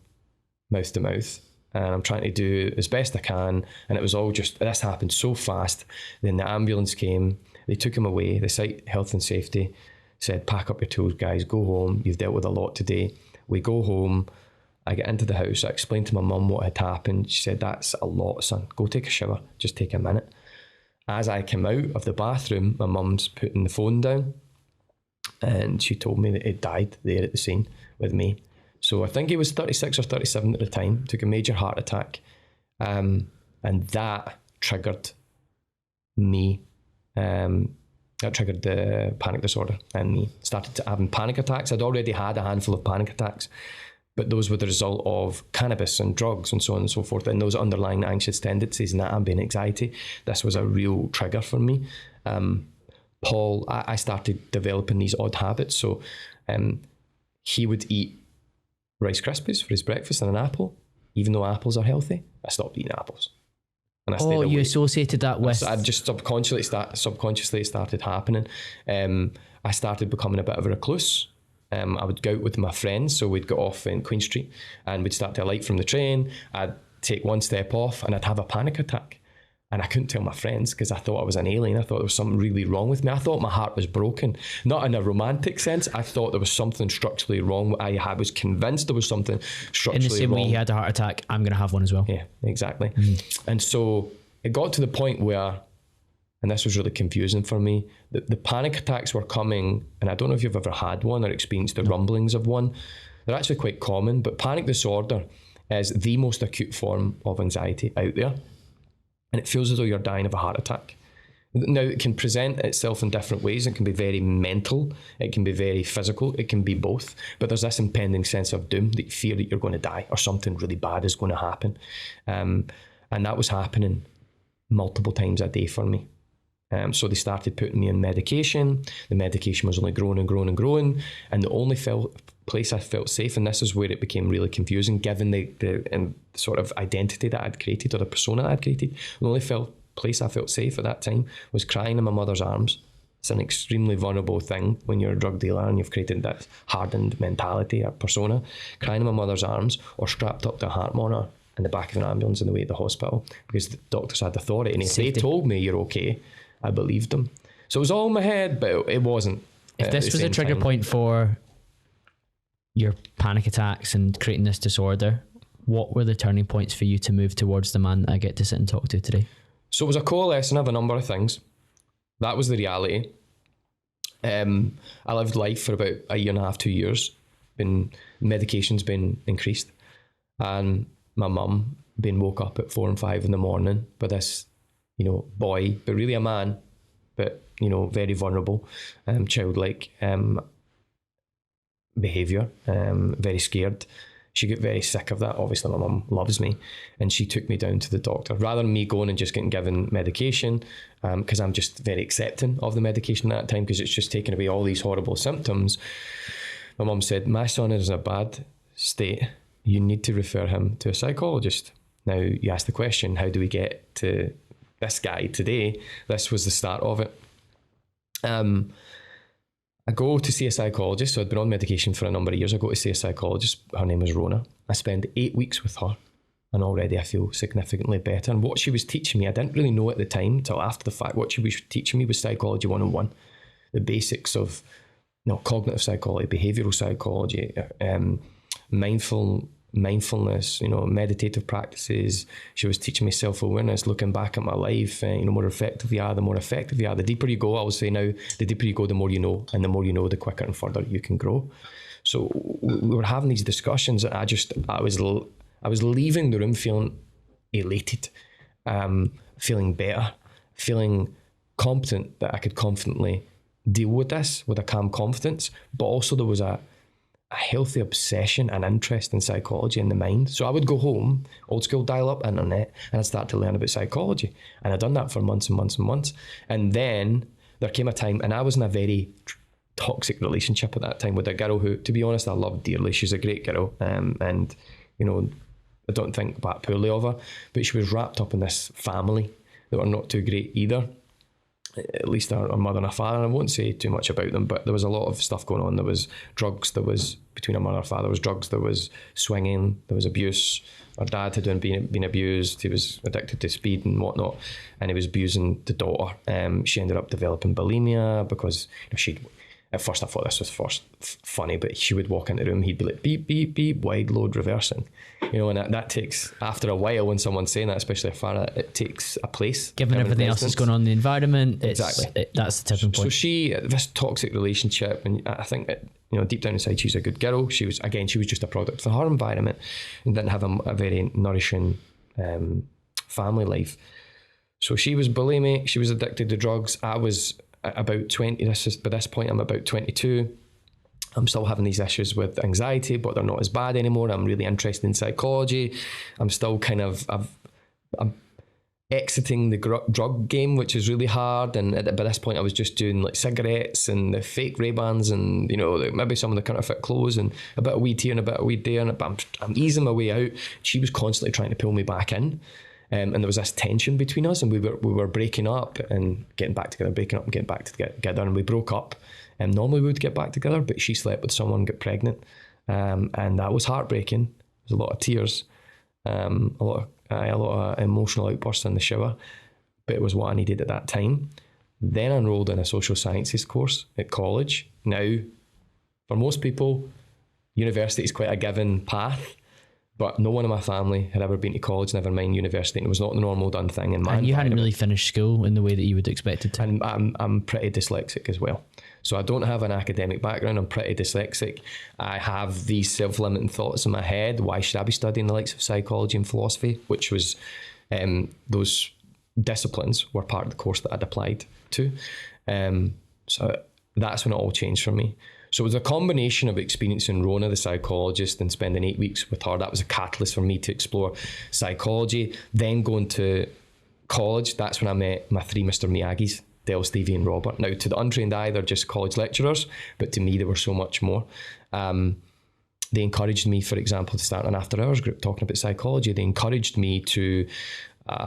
mouth to mouth, and I'm trying to do as best I can. And it was all just, this happened so fast. Then the ambulance came, they took him away. The site health and safety said, pack up your tools, guys, go home. You've dealt with a lot today. We go home. I get into the house, I explained to my mum what had happened. She said, that's a lot, son. Go take a shower. Just take a minute. As I came out of the bathroom, my mum's putting the phone down, and she told me that he'd died there at the scene with me. So I think he was 36 or 37 at the time, took a major heart attack. And that triggered me. That triggered the panic disorder in me. Started having panic attacks. I'd already had a handful of panic attacks, but those were the result of cannabis and drugs and so on and so forth, and those underlying anxious tendencies and that ambient anxiety. This was a real trigger for me. Paul, I started developing these odd habits. So he would eat Rice Krispies for his breakfast and an apple. Even though apples are healthy, I stopped eating apples. And I stayed
Oh, you
awake.
associated that with...
I just subconsciously it started happening. I started becoming a bit of a recluse. I would go out with my friends, so we'd go off in Queen Street and we'd start to alight from the train. I'd take one step off and I'd have a panic attack. And I couldn't tell my friends because I thought I was an alien. I thought there was something really wrong with me. I thought my heart was broken. Not in a romantic sense. I thought there was something structurally wrong. I was convinced there was something structurally wrong.
In the same way he had a heart attack, I'm going to have one as well.
Yeah, exactly. And so it got to the point where, and this was really confusing for me, the panic attacks were coming, and I don't know if you've ever had one or experienced the rumblings of one. They're actually quite common, but panic disorder is the most acute form of anxiety out there. And it feels as though you're dying of a heart attack. Now, it can present itself in different ways. It can be very mental. It can be very physical. It can be both. But there's this impending sense of doom, that you fear that you're going to die or something really bad is going to happen. And that was happening multiple times a day for me. So they started putting me on medication. The medication was only growing and growing and growing. And the only place I felt safe, and this is where it became really confusing, given the sort of identity that I'd created, or the persona that I'd created, the only place I felt safe at that time was crying in my mother's arms. It's an extremely vulnerable thing when you're a drug dealer and you've created that hardened mentality or persona. Crying in my mother's arms, or strapped up to a heart monitor in the back of an ambulance on the way to the hospital, because the doctors had authority, and if they told me you're okay, I believed them. So it was all in my head, but it wasn't.
If this was a trigger point for your panic attacks and creating this disorder, what were the turning points for you to move towards the man that I get to sit and talk to today? So
it was a coalescing of a number of things. That was the reality. I lived life for about a year and a half, 2 years. Medication's been increased, and my mum being woke up at 4 and 5 in the morning by this, boy, but really a man, but very vulnerable, childlike behaviour, very scared. She got very sick of that. Obviously, my mum loves me, and she took me down to the doctor rather than me going and just getting given medication, because I'm just very accepting of the medication at that time, because it's just taking away all these horrible symptoms. My mum said, "My son is in a bad state. You need to refer him to a psychologist." Now, you ask the question, how do we get to this guy today? This was the start of it. I go to see a psychologist. So I'd been on medication for a number of years. I go to see a psychologist. Her name was Rona. I spend 8 weeks with her, and already I feel significantly better. And what she was teaching me, I didn't really know at the time till after the fact. What she was teaching me was psychology 101, the basics of cognitive psychology, behavioral psychology, mindfulness, meditative practices. She was teaching me self-awareness, looking back at my life. More effective you are, the more effective you are. The deeper you go, I will say now, the deeper you go, the more you know, and the more you know, the quicker and further you can grow. So we were having these discussions, and I was leaving the room feeling elated, feeling better, feeling competent that I could confidently deal with this with a calm confidence. But also there was a healthy obsession and interest in psychology in the mind. So I would go home, old school dial-up internet, and I'd start to learn about psychology. And I'd done that for months and months and months. And then there came a time, and I was in a very toxic relationship at that time with a girl who, to be honest, I loved dearly. She's a great girl. And I don't think that poorly of her, but she was wrapped up in this family that were not too great either. At least our mother and our father. And I won't say too much about them, but there was a lot of stuff going on. There was drugs, there was, between our mother and our father, there was drugs, there was swinging, there was abuse. Our dad had been abused. He was addicted to speed and whatnot, and he was abusing the daughter. She ended up developing bulimia because at first I thought this was funny, but she would walk into the room, he'd be like, beep, beep, beep, wide load reversing. And that takes, after a while, when someone's saying that, especially a father, it takes a place.
Given everything else that's going on in the environment,
exactly. That's the tipping point. So this toxic relationship, and I think that, deep down inside, she's a good girl. She was just a product of her environment and didn't have a very nourishing family life. So she was bulimic, she was addicted to drugs. I was about 20, by this point I'm about 22. I'm still having these issues with anxiety, but they're not as bad anymore. I'm really interested in psychology. I'm still I'm exiting the drug game, which is really hard. And by this point I was just doing like cigarettes and the fake Ray-Bans and, maybe some of the counterfeit clothes and a bit of weed here and a bit of weed there. But I'm easing my way out. She was constantly trying to pull me back in. And there was this tension between us, and we were breaking up and getting back together, breaking up and getting back together, and we broke up. And normally we would get back together, but she slept with someone, got pregnant, and that was heartbreaking. There was a lot of tears, a lot of emotional outbursts in the shower, but it was what I needed at that time. Then I enrolled in a social sciences course at college. Now, for most people, university is quite a given path. But no one in my family had ever been to college, never mind university. And it was not the normal done thing in my
And you hadn't really finished school in the way that you would expect it to.
And I'm pretty dyslexic as well. So I don't have an academic background. I'm pretty dyslexic. I have these self-limiting thoughts in my head. Why should I be studying the likes of psychology and philosophy? Which was, those disciplines were part of the course that I'd applied to. So that's when it all changed for me. So it was a combination of experiencing Rona, the psychologist, and spending 8 weeks with her. That was a catalyst for me to explore psychology. Then going to college, that's when I met my 3 Mr. Miyagis, Del, Stevie and Robert. Now, to the untrained eye, they're just college lecturers, but to me, they were so much more. They encouraged me, for example, to start an after-hours group talking about psychology. They encouraged me to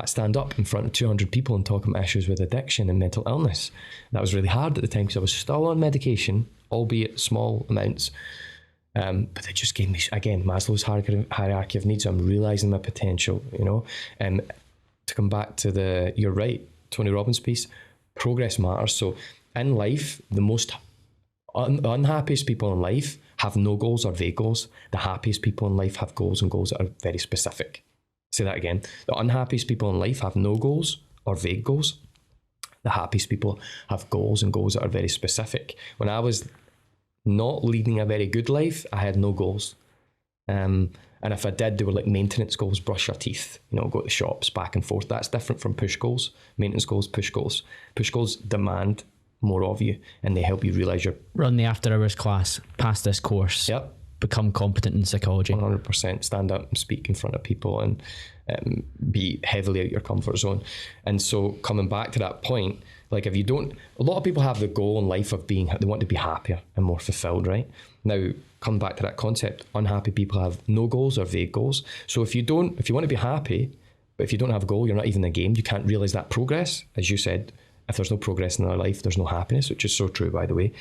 stand up in front of 200 people and talk about issues with addiction and mental illness. That was really hard at the time because I was still on medication, albeit small amounts. But they just gave me, again, Maslow's hierarchy of needs. I'm realising my potential, to come back to you're right, Tony Robbins piece, progress matters. So in life, the most unhappiest people in life have no goals or vague goals. The happiest people in life have goals and goals that are very specific. Say that again. The unhappiest people in life have no goals or vague goals. The happiest people have goals and goals that are very specific. When I was not leading a very good life, I had no goals. And if I did, they were like maintenance goals: brush your teeth, go to the shops, back and forth. That's different from push goals. Maintenance goals, push goals. Push goals demand more of you, and they help you realise
run the after hours class, pass this course.
Yep.
Become competent in psychology.
100%. Stand up and speak in front of people and be heavily out your comfort zone. And so coming back to that point, like if you don't, a lot of people have the goal in life of they want to be happier and more fulfilled, right? Now, come back to that concept, unhappy people have no goals or vague goals. So if you want to be happy, but if you don't have a goal, you're not even in the game, you can't realise that progress. As you said, if there's no progress in our life, there's no happiness, which is so true, by the way.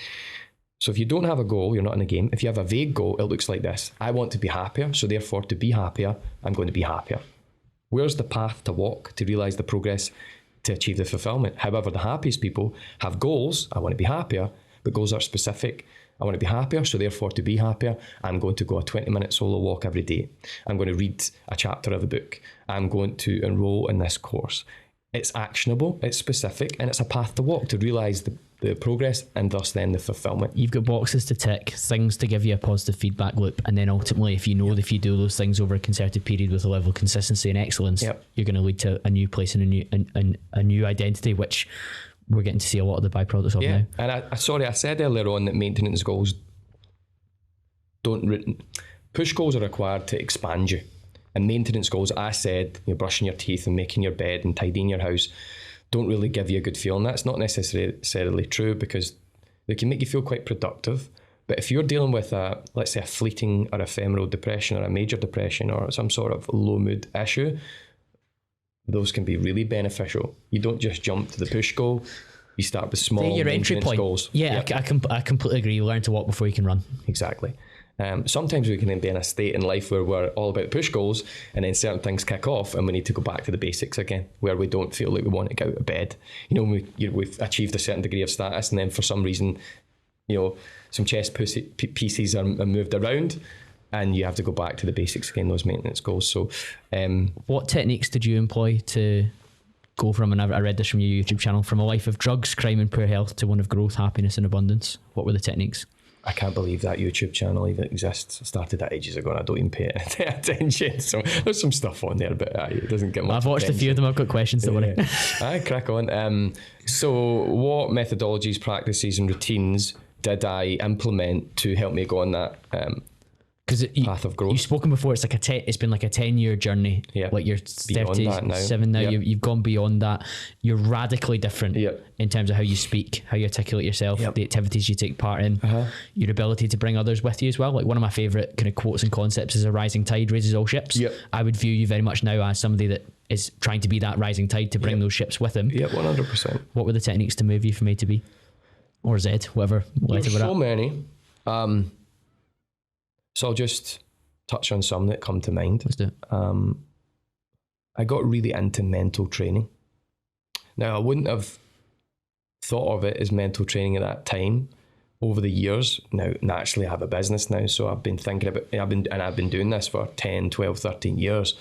So if you don't have a goal, you're not in the game. If you have a vague goal, it looks like this. I want to be happier, so therefore to be happier, I'm going to be happier. Where's the path to walk to realise the progress to achieve the fulfillment? However, the happiest people have goals. I want to be happier, but goals are specific. I want to be happier, so therefore to be happier, I'm going to go a 20-minute solo walk every day. I'm going to read a chapter of a book. I'm going to enroll in this course. It's actionable, it's specific, and it's a path to walk to realise the progress and thus then the fulfillment.
You've got boxes to tick, things to give you a positive feedback loop, and then ultimately if you do those things over a concerted period with a level of consistency and excellence, you're going to lead to a new place and a new identity, which we're getting to see a lot of the byproducts of now.
And I said earlier on that maintenance goals push goals are required to expand you, and maintenance goals, I said, brushing your teeth and making your bed and tidying your house, don't really give you a good feeling. That's not necessarily true, because they can make you feel quite productive. But if you're dealing with let's say a fleeting or ephemeral depression or a major depression or some sort of low mood issue, those can be really beneficial. You don't just jump to the push goal. You start with small
your entry point goals. Yeah, yep. I completely agree. You learn to walk before you can run.
Exactly. Sometimes we can then be in a state in life where we're all about push goals, and then certain things kick off and we need to go back to the basics again, where we don't feel like we want to get out of bed. We've achieved a certain degree of status, and then for some reason, some chess pieces are moved around, and you have to go back to the basics again, those maintenance goals. So
what techniques did you employ to go from, and I read this from your YouTube channel, from a life of drugs, crime and poor health to one of growth, happiness and abundance? What were the techniques?
I can't believe that YouTube channel even exists. I started that ages ago and I don't even pay attention. So there's some stuff on there, but it doesn't get much
I've watched
attention.
A few of them. I've got questions, don't worry.
I crack on. So what methodologies, practices and routines did I implement to help me go on that path of growth?
You've spoken before, it's like it's been like a 10-year journey.
Yeah.
Like you're 37 now,
yep.
You've gone beyond that. You're radically different in terms of how you speak, how you articulate yourself, the activities you take part in, your ability to bring others with you as well. Like one of my favourite kind of quotes and concepts is a rising tide raises all ships. I would view you very much now as somebody that is trying to be that rising tide to bring those ships with him.
Yeah, 100%.
What were the techniques to move you from A to B? Or Z, whatever.
There's so many. So I'll just touch on some that come to mind.
Let's do it.
I got really into mental training. Now, I wouldn't have thought of it as mental training at that time. Over the years, now naturally I have a business now, so I've been thinking about, I've been doing this for 10, 12, 13 years.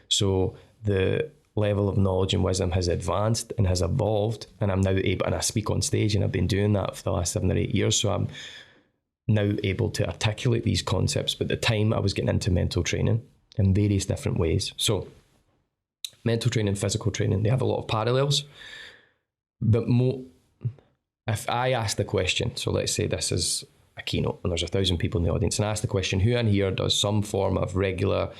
So the level of knowledge and wisdom has advanced and has evolved, and I'm now able, and I speak on stage, and I've been doing that for the last 7 or 8 years. So I'm now able to articulate these concepts. But at the time I was getting into mental training in various different ways. So mental training, physical training, they have a lot of parallels. But if I ask the question, so let's say this is a keynote and there's 1,000 people in the audience, and I ask the question, who in here does some form of regular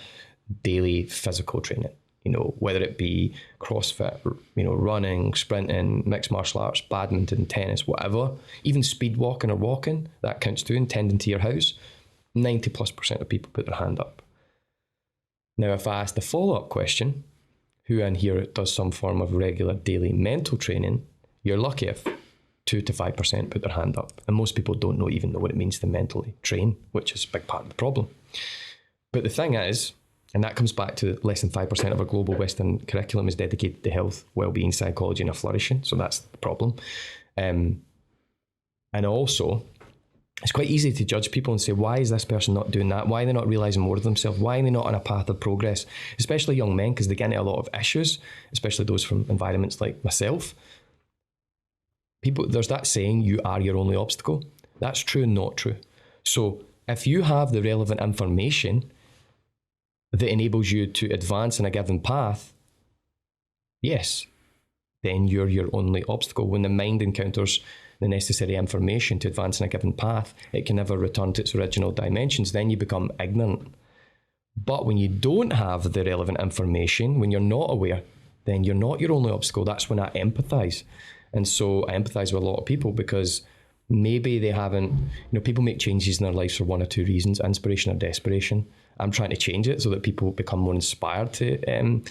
daily physical training? You know, whether it be CrossFit, you know, running, sprinting, mixed martial arts, badminton, tennis, whatever, even speed walking or walking, that counts too, and tending to your house. 90+% of people put their hand up. Now, if I ask the follow-up question, who in here does some form of regular daily mental training, you're lucky if 2 to 5% put their hand up. And most people don't even know what it means to mentally train, which is a big part of the problem. But the thing is, and that comes back to less than 5% of our global Western curriculum is dedicated to health, well-being, psychology, and a flourishing. So that's the problem. And also, it's quite easy to judge people and say, why is this person not doing that? Why are they not realising more of themselves? Why are they not on a path of progress? Especially young men, because they get into a lot of issues, especially those from environments like myself. People, there's that saying, you are your only obstacle. That's true and not true. So if you have the relevant information that enables you to advance in a given path, yes, then you're your only obstacle. When the mind encounters the necessary information to advance in a given path, it can never return to its original dimensions. Then you become ignorant. But when you don't have the relevant information, when you're not aware, then you're not your only obstacle. That's when I empathize. And so I empathize with a lot of people because maybe they haven't, people make changes in their lives for one or two reasons, inspiration or desperation. I'm trying to change it so that people become more inspired to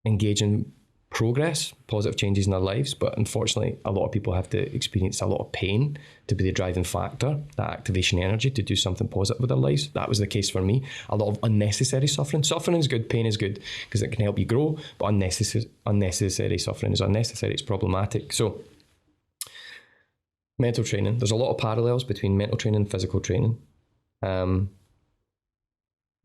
engage in progress, positive changes in their lives. But unfortunately, a lot of people have to experience a lot of pain to be the driving factor, that activation energy to do something positive with their lives. That was the case for me. A lot of unnecessary suffering. Suffering is good, pain is good, because it can help you grow, but unnecessary suffering is unnecessary, it's problematic. So mental training, there's a lot of parallels between mental training and physical training. I'm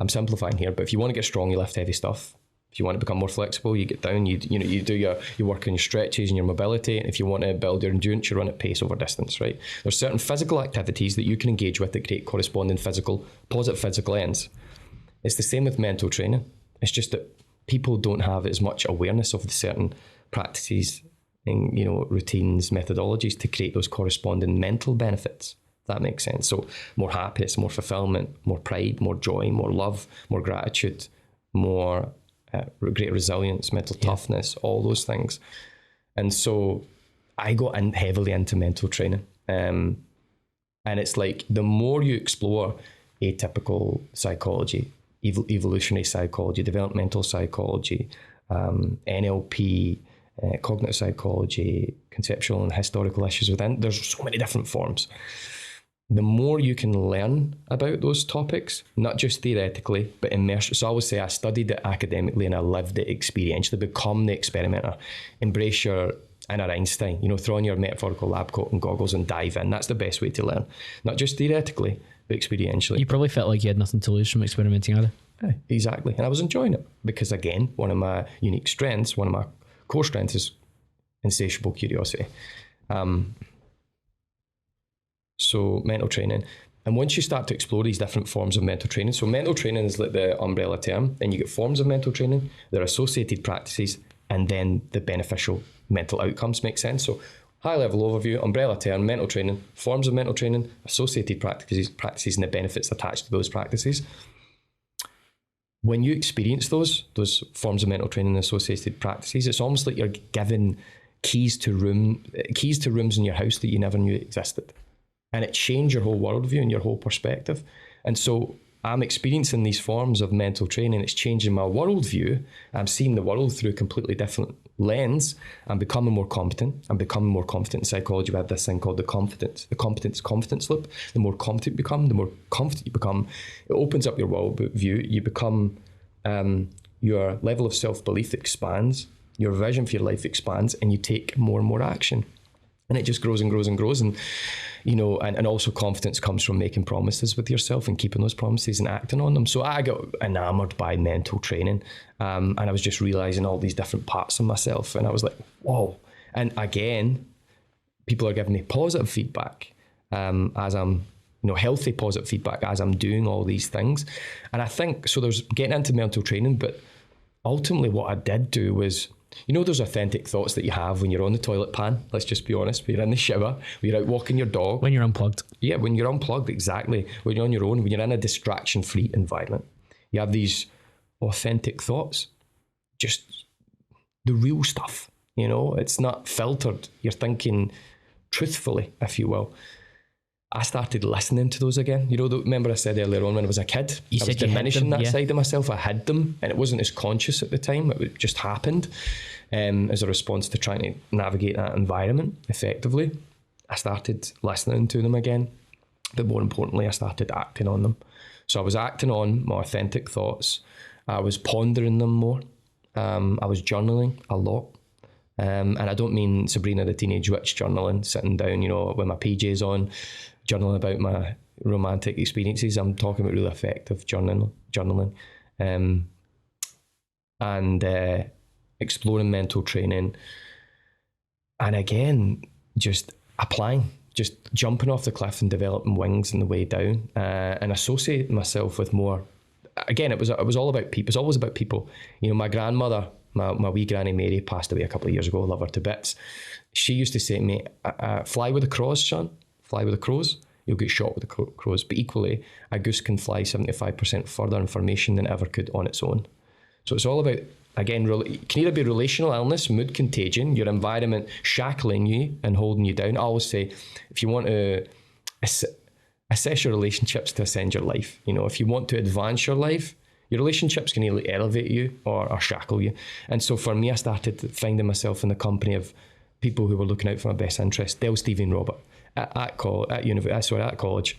simplifying here, but if you want to get strong, you lift heavy stuff. If you want to become more flexible, you get down, you do your work on your stretches and your mobility. And if you want to build your endurance, you run at pace over distance, right? There's certain physical activities that you can engage with that create corresponding positive physical ends. It's the same with mental training. It's just that people don't have as much awareness of the certain practices and, routines, methodologies to create those corresponding mental benefits. If that makes sense. So more happiness, more fulfillment, more pride, more joy, more love, more gratitude, more greater resilience, mental toughness, all those things. And so I got heavily into mental training. And it's like the more you explore atypical psychology, evolutionary psychology, developmental psychology, NLP, cognitive psychology, conceptual and historical issues within, there's so many different forms. The more you can learn about those topics, not just theoretically, but immerse. So I always say I studied it academically and I lived it experientially. Become the experimenter. Embrace your inner Einstein. Throw on your metaphorical lab coat and goggles and dive in. That's the best way to learn. Not just theoretically, but experientially.
You probably felt like you had nothing to lose from experimenting either.
Exactly. And I was enjoying it because, again, one of my unique strengths, one of my core strengths is insatiable curiosity. So mental training. And once you start to explore these different forms of mental training, so mental training is like the umbrella term, then you get forms of mental training, their associated practices, and then the beneficial mental outcomes. Make sense? So high level overview, umbrella term, mental training, forms of mental training, associated practices and the benefits attached to those practices. When you experience those forms of mental training and associated practices, it's almost like you're given keys to rooms in your house that you never knew existed. And it changed your whole worldview and your whole perspective. And so I'm experiencing these forms of mental training. It's changing my worldview. I'm seeing the world through a completely different lens. I'm becoming more competent. I'm becoming more confident. In psychology, we have this thing called the competence loop. The more competent you become, the more confident you become. It opens up your worldview. You become, your level of self-belief expands. Your vision for your life expands, and you take more and more action. And it just grows and grows and grows. And, you know, and also confidence comes from making promises with yourself and keeping those promises and acting on them. So I got enamored by mental training. And I was just realizing all these different parts of myself. And I was like, whoa. And again, people are giving me positive feedback as I'm, you know, healthy positive feedback as I'm doing all these things. And I think, so there's getting into mental training, but ultimately what I did do was, you know, those authentic thoughts that you have when you're on the toilet pan, let's just be honest, when you're in the shower, when you're out walking your dog.
When you're unplugged.
Yeah, when you're unplugged, exactly. When you're on your own, when you're in a distraction-free environment. You have these authentic thoughts, just the real stuff, you know, it's not filtered. You're thinking truthfully, if you will. I started listening to those again. You know, remember I said earlier on when I was a kid, I was diminishing that side of myself. I hid them, and it wasn't as conscious at the time. It just happened as a response to trying to navigate that environment effectively. I started listening to them again, but more importantly, I started acting on them. So I was acting on my authentic thoughts. I was pondering them more. I was journaling a lot. And I don't mean Sabrina the Teenage Witch journaling, sitting down, you know, with my PJs on, journaling about my romantic experiences. I'm talking about really effective journaling, and exploring mental training. And again, just applying, just jumping off the cliff and developing wings on the way down, and associating myself with more. Again, it was all about people. It's always about people. You know, my grandmother, my wee granny Mary, passed away a couple of years ago. I love her to bits. She used to say to me, fly with the crows, son. Fly with the crows. You'll get shot with the crows. But equally, a goose can fly 75% further in formation than ever could on its own. So it's all about, again, it can either be relational illness, mood contagion, your environment shackling you and holding you down. I always say, if you want to assess your relationships to ascend your life, you know, if you want to advance your life, your relationships can either elevate you or shackle you. And so for me, I started finding myself in the company of people who were looking out for my best interest. Del, Stevie and Robert at college,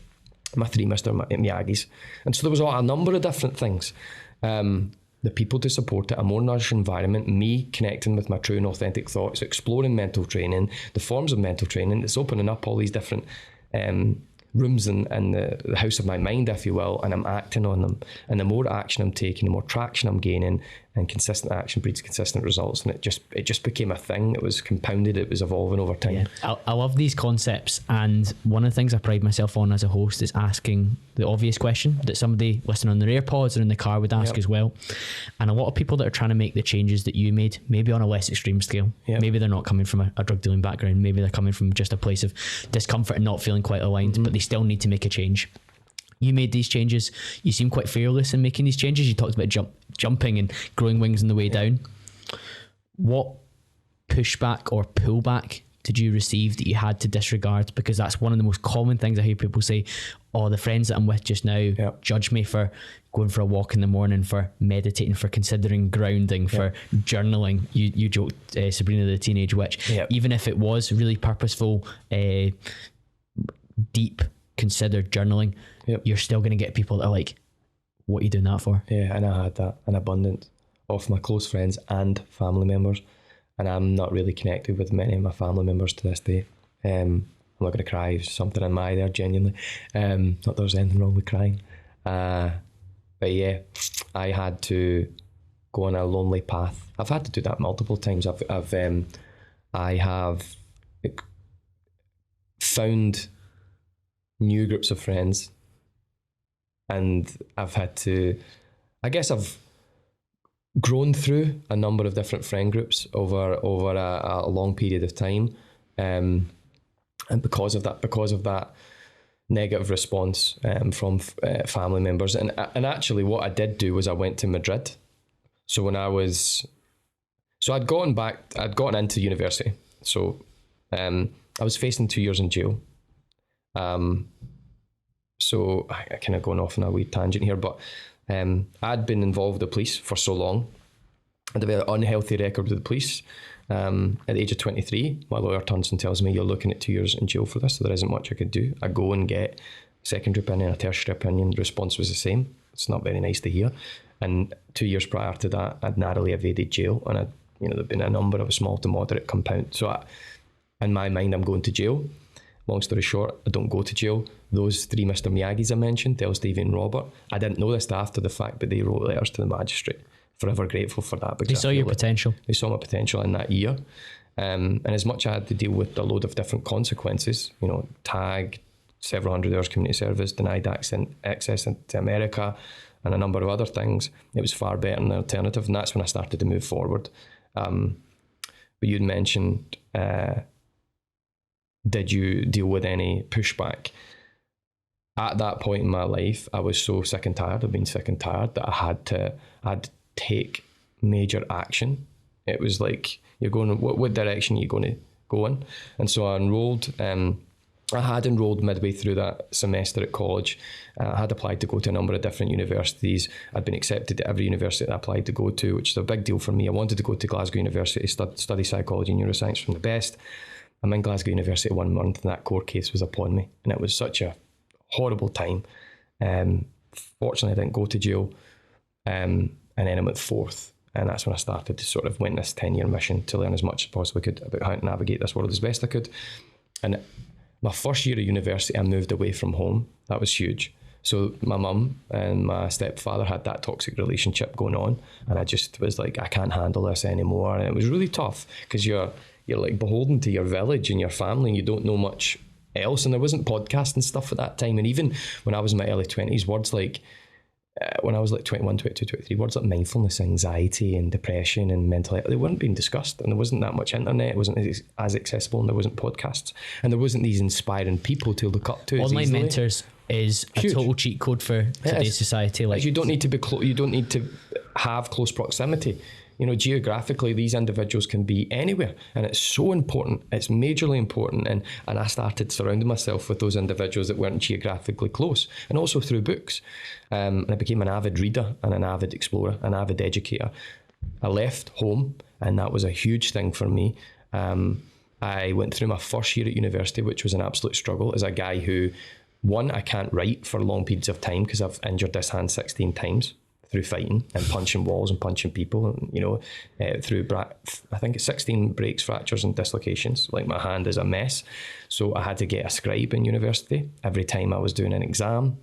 my three Mr. Miyagi's. And so there was a number of different things. The people to support it, a more nourishing environment, me connecting with my true and authentic thoughts, exploring mental training, the forms of mental training. It's opening up all these different rooms in the house of my mind, if you will, and I'm acting on them. And the more action I'm taking, the more traction I'm gaining, and consistent action breeds consistent results. And it just became a thing. It was compounded. It was evolving over time.
Yeah. I love these concepts, and one of the things I pride myself on as a host is asking the obvious question that somebody listening on their AirPods or in the car would ask as well. And a lot of people that are trying to make the changes that you made, maybe on a less extreme scale, maybe they're not coming from a drug dealing background, maybe they're coming from just a place of discomfort and not feeling quite aligned, but they still need to make a change. You made these changes. You seem quite fearless in making these changes. You talked about jumping and growing wings on the way down. What pushback or pullback did you receive that you had to disregard? Because that's one of the most common things I hear people say. Oh, the friends that I'm with just now judge me for going for a walk in the morning, for meditating, for considering grounding, for journaling. You joked Sabrina the Teenage Witch. Even if it was really purposeful, deep, considered journaling, you're still going to get people that are like, what are you doing that for? Yeah, and I had that in abundance of my close friends and family members, and I'm not really connected with many of my family members to this day. I'm not going to cry if something in my eye there, genuinely. Not that there's anything wrong with crying. But yeah, I had to go on a lonely path. I've had to do that multiple times. I have found new groups of friends, and I've had to, I guess I've grown through a number of different friend groups over a long period of time, and because of that negative response from family members, and actually what I did do was I went to Madrid. So when I'd gotten into university, so I was facing 2 years in jail.
So I kind of going off on a wee tangent here, but I'd been involved with the police for so long. I had a very unhealthy record with the police. At the age of 23, my lawyer turns and tells me, you're looking at 2 years in jail for this, so there isn't much I could do. I go and get a secondary opinion, a tertiary opinion. The response was the same. It's not very nice to hear. And 2 years prior to that, I'd narrowly evaded jail, and there'd been a number of small to moderate compound. So in my mind, I'm going to jail. Long story short, I don't go to jail. Those 3 Mr. Miyagis I mentioned, Del, Stevie and Robert, I didn't know this after the fact, but they wrote letters to the magistrate. Forever grateful for that.
They saw your potential.
They saw my potential in that year. And as much as I had to deal with a load of different consequences, tag, several hundred hours community service, denied access into America, and a number of other things, it was far better than the alternative. And that's when I started to move forward. But you'd mentioned, did you deal with any pushback? At that point in my life, I was so sick and tired of being sick and tired that I had to take major action. It was like, you're going, what direction are you going to go in? And so I enrolled. I had enrolled midway through that semester at college. I had applied to go to a number of different universities. I'd been accepted at every university that I applied to go to, which is a big deal for me. I wanted to go to Glasgow University, study psychology and neuroscience from the best. I'm in Glasgow University 1 month, and that court case was upon me. And it was such a horrible time. Fortunately, I didn't go to jail. And then I went fourth. And that's when I started to sort of went this 10-year mission to learn as much as possible could about how to navigate this world as best I could. And my first year of university, I moved away from home. That was huge. So my mum and my stepfather had that toxic relationship going on. And I just was like, I can't handle this anymore. And it was really tough because you're like beholden to your village and your family, and you don't know much else. And there wasn't podcasts and stuff at that time. And even when I was in my early 20s, words like, when I was like 21, 22, 23, words like mindfulness, anxiety and depression and mental health, they weren't being discussed, and there wasn't that much internet. It wasn't as accessible, and there wasn't podcasts, and there wasn't these inspiring people to look up to.
Online mentors is
huge.
A total cheat code for today's society. Like,
you don't need to be you don't need to have close proximity. Geographically, these individuals can be anywhere, and it's so important. It's majorly important, and I started surrounding myself with those individuals that weren't geographically close, and also through books. And I became an avid reader and an avid explorer, an avid educator. I left home, and that was a huge thing for me. I went through my first year at university, which was an absolute struggle, as a guy who, one, I can't write for long periods of time because I've injured this hand 16 times. Through fighting and punching walls and punching people, and through I think it's 16 breaks, fractures and dislocations. Like, my hand is a mess. So I had to get a scribe in university. Every time I was doing an exam,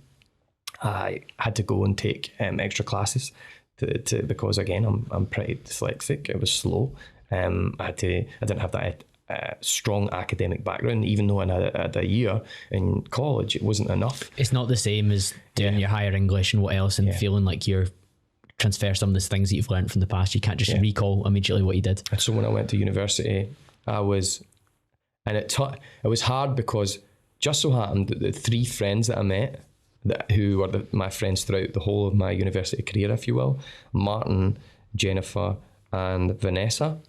I had to go and take extra classes to because again I'm pretty dyslexic. It was slow. I didn't have that strong academic background. Even though I had a year in college, it wasn't enough.
It's not the same as doing your higher English and what else, and feeling like you're transfer some of the things that you've learned from the past. You can't just recall immediately what you did.
So when I went to university, it was hard because just so happened that the 3 friends that I met, who were my friends throughout the whole of my university career, if you will, Martin, Jennifer and Vanessa,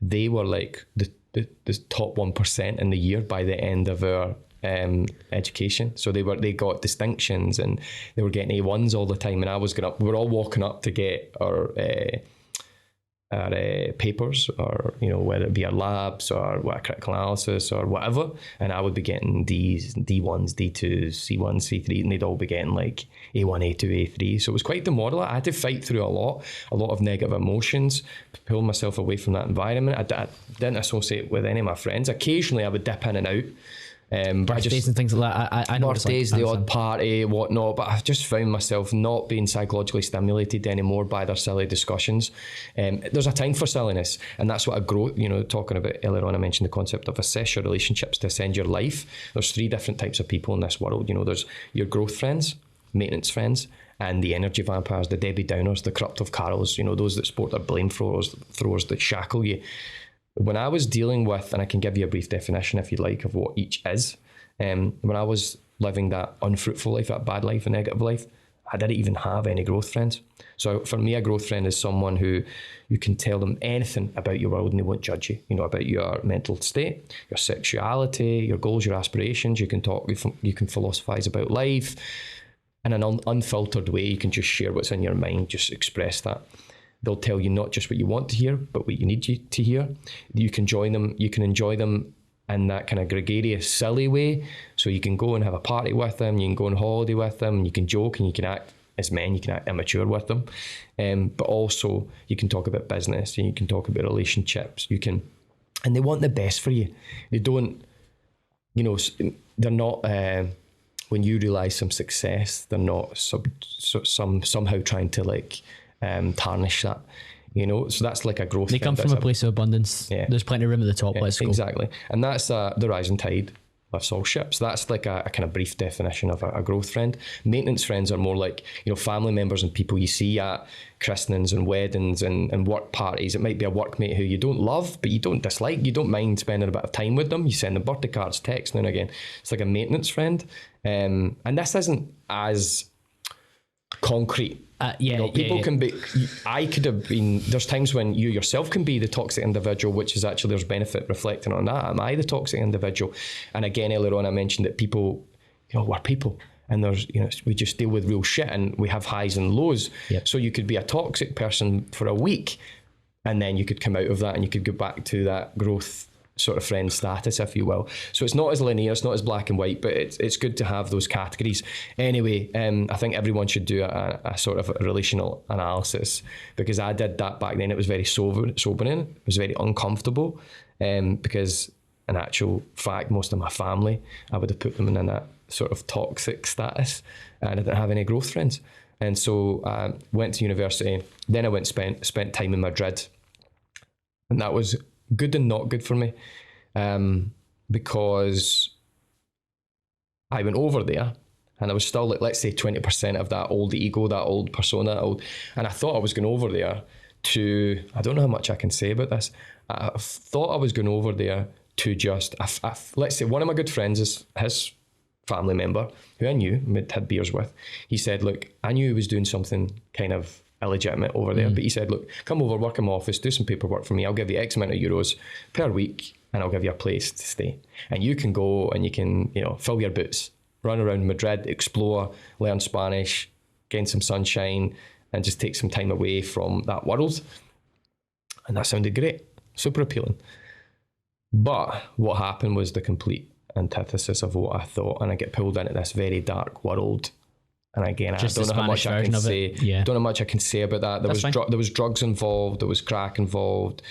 they were like the top 1% in the year by the end of our education. So they got distinctions, and they were getting A1s all the time, and I was we were all walking up to get our papers, or whether it be our labs or critical analysis or whatever, and I would be getting D's, D1s, D2s, C1s, C3, and they'd all be getting like A1, A2, A3. So it was quite demoralizing. I had to fight through a lot of negative emotions, pull myself away from that environment. I didn't associate with any of my friends. Occasionally I would dip in and out.
Birthdays and things like that. I know
birthdays, the odd party, whatnot, but I've just found myself not being psychologically stimulated anymore by their silly discussions. There's a time for silliness, and that's what I grow. Talking about earlier on, I mentioned the concept of assess your relationships to ascend your life. There's 3 different types of people in this world. There's your growth friends, maintenance friends, and the energy vampires, the Debbie Downers, the corruptive Carols. Those that sport their blame throwers that shackle you. When I was dealing with, and I can give you a brief definition if you like of what each is, when I was living that unfruitful life, that bad life, a negative life, I didn't even have any growth friends. So for me, a growth friend is someone who you can tell them anything about your world and they won't judge you. You know, about your mental state, your sexuality, your goals, your aspirations. You can talk, you can philosophize about life in an unfiltered way. You can just share what's in your mind, just express that. They'll tell you not just what you want to hear, but what you need to hear. You can join them, you can enjoy them in that kind of gregarious, silly way. So you can go and have a party with them, you can go on holiday with them, you can joke and you can act as men, you can act immature with them. But also you can talk about business and you can talk about relationships. And they want the best for you. They don't, you know, they're not, when you realize some success, they're not somehow trying to like tarnish that. You know, so that's like a growth.
They come from a place of abundance. Yeah. There's plenty of room at the top. Let's go.
Exactly. And that's the rising tide lifts all ships. That's like a kind of brief definition of a growth friend. Maintenance friends are more like, you know, family members and people you see at christenings and weddings and work parties. It might be a workmate who you don't love, but you don't dislike. You don't mind spending a bit of time with them. You send them birthday cards, texts now and again. It's like a maintenance friend. And this isn't as concrete. People can be, I could have been, there's times when you yourself can be the toxic individual, which is actually, there's benefit reflecting on that. Am I the toxic individual? And again, earlier on, I mentioned that people, you know, we're people and there's, you know, we just deal with real shit and we have highs and lows. Yep. So you could be a toxic person for a week and then you could come out of that and you could go back to that growth sort of friend status, if you will. So it's not as linear, it's not as black and white, but it's good to have those categories. Anyway, I think everyone should do a sort of a relational analysis, because I did that back then. It was very sobering. It was very uncomfortable, because in actual fact, most of my family, I would have put them in that sort of toxic status, and I didn't have any growth friends. And so I went to university. Then I spent time in Madrid, and that was good and not good for me, because I went over there and I was still like, let's say 20% of that old ego, that old persona, and I thought I was going over there to, I don't know how much I can say about this. I thought I was going over there to just, let's say one of my good friends is his family member who I knew, had beers with. He said, look, I knew he was doing something kind of illegitimate over there, but he said, look, come over, work in my office, do some paperwork for me. I'll give you X amount of euros per week and I'll give you a place to stay. And you can go and you can, you know, fill your boots, run around Madrid, explore, learn Spanish, gain some sunshine, and just take some time away from that world. And that sounded great, super appealing. But what happened was the complete antithesis of what I thought, and I get pulled into this very dark world. And again,
just
I don't know how much I can say. Yeah. Don't know much I can say about that. There was drugs involved. There was crack involved.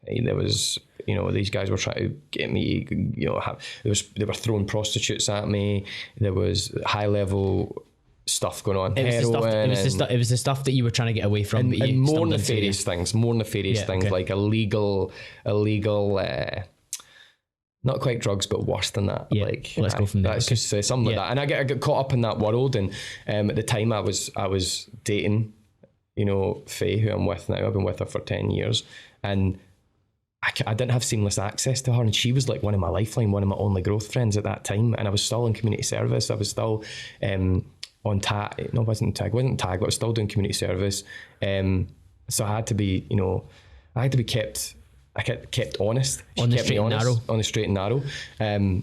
There was, you know, these guys were trying to get me. You know, they were throwing prostitutes at me. There was high level stuff going on.
It was the stuff that you were trying to get away from.
And more nefarious things. Like illegal. Not quite drugs, but worse than that.
Yeah,
like,
let's go from there.
Let's just say something like that. And I got caught up in that world. And at the time, I was dating, you know, Faye, who I'm with now. I've been with her for 10 years, and I didn't have seamless access to her. And she was like one of my lifeline, one of my only growth friends at that time. And I was still in community service. I was still on tag. No, I wasn't tag. But I was still doing community service. So I had to be, you know, kept. I kept honest.
On the straight and narrow.
On the straight and narrow. And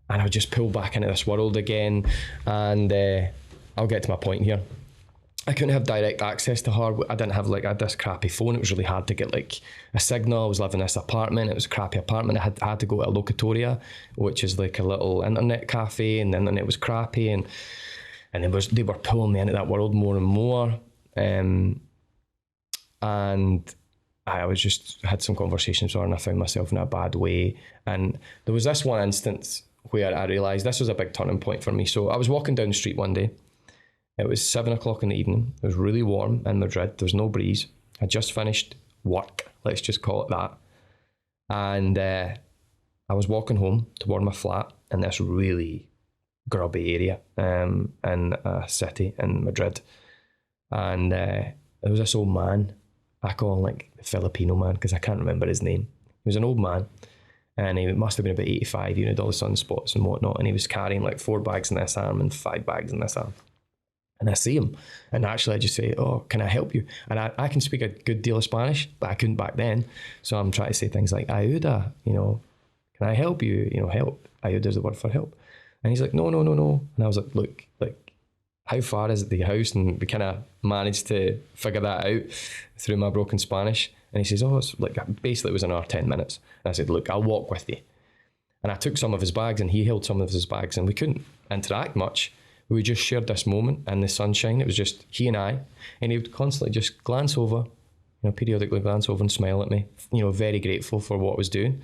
I would just pull back into this world again. And I'll get to my point here. I couldn't have direct access to her. I didn't have I had this crappy phone. It was really hard to get like a signal. I was living in this apartment. It was a crappy apartment. I had to go to a Locatoria, which is like a little internet cafe, and the internet was crappy. And they were pulling me into that world more and more. And I was just had some conversations with her, and I found myself in a bad way. And there was this one instance where I realised this was a big turning point for me. So I was walking down the street one day. It was 7:00 in the evening. It was really warm in Madrid. There was no breeze. I just finished work, let's just call it that. And I was walking home toward my flat in this really grubby area in a city in Madrid. And there was this old man. I call him like the Filipino man because I can't remember his name. He was an old man, and he must have been about 85. He had all the sunspots and whatnot, and he was carrying like 4 bags in this arm and 5 bags in this arm. And I see him, and actually I just say, oh, can I help you? And I can speak a good deal of Spanish, but I couldn't back then. So I'm trying to say things like, ayuda, can I help you? Help. Ayuda is the word for help. And he's like, no. And I was like, look, how far is it to your house? And we kind of managed to figure that out through my broken Spanish. And he says, oh, it's basically it was an hour, 10 minutes. And I said, look, I'll walk with you. And I took some of his bags and he held some of his bags, and we couldn't interact much. We just shared this moment in the sunshine. It was just he and I, and he would constantly just glance over, periodically glance over and smile at me, very grateful for what I was doing.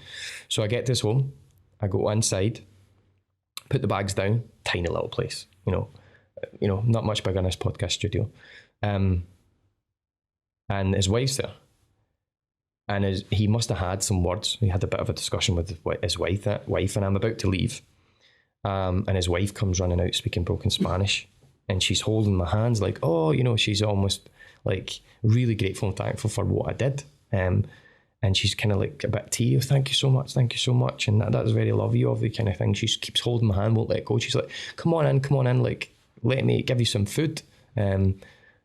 So I get to his home, I go inside, put the bags down, tiny little place, not much bigger than this podcast studio. And his wife's there. And he must have had some words. He had a bit of a discussion with his wife, and I'm about to leave. And his wife comes running out speaking broken Spanish, and she's holding my hands like, she's almost like really grateful and thankful for what I did. And she's kind of like a bit teary, thank you so much. And that's very lovely of you kind of thing. She keeps holding my hand, won't let go. She's like, come on in, like, let me give you some food.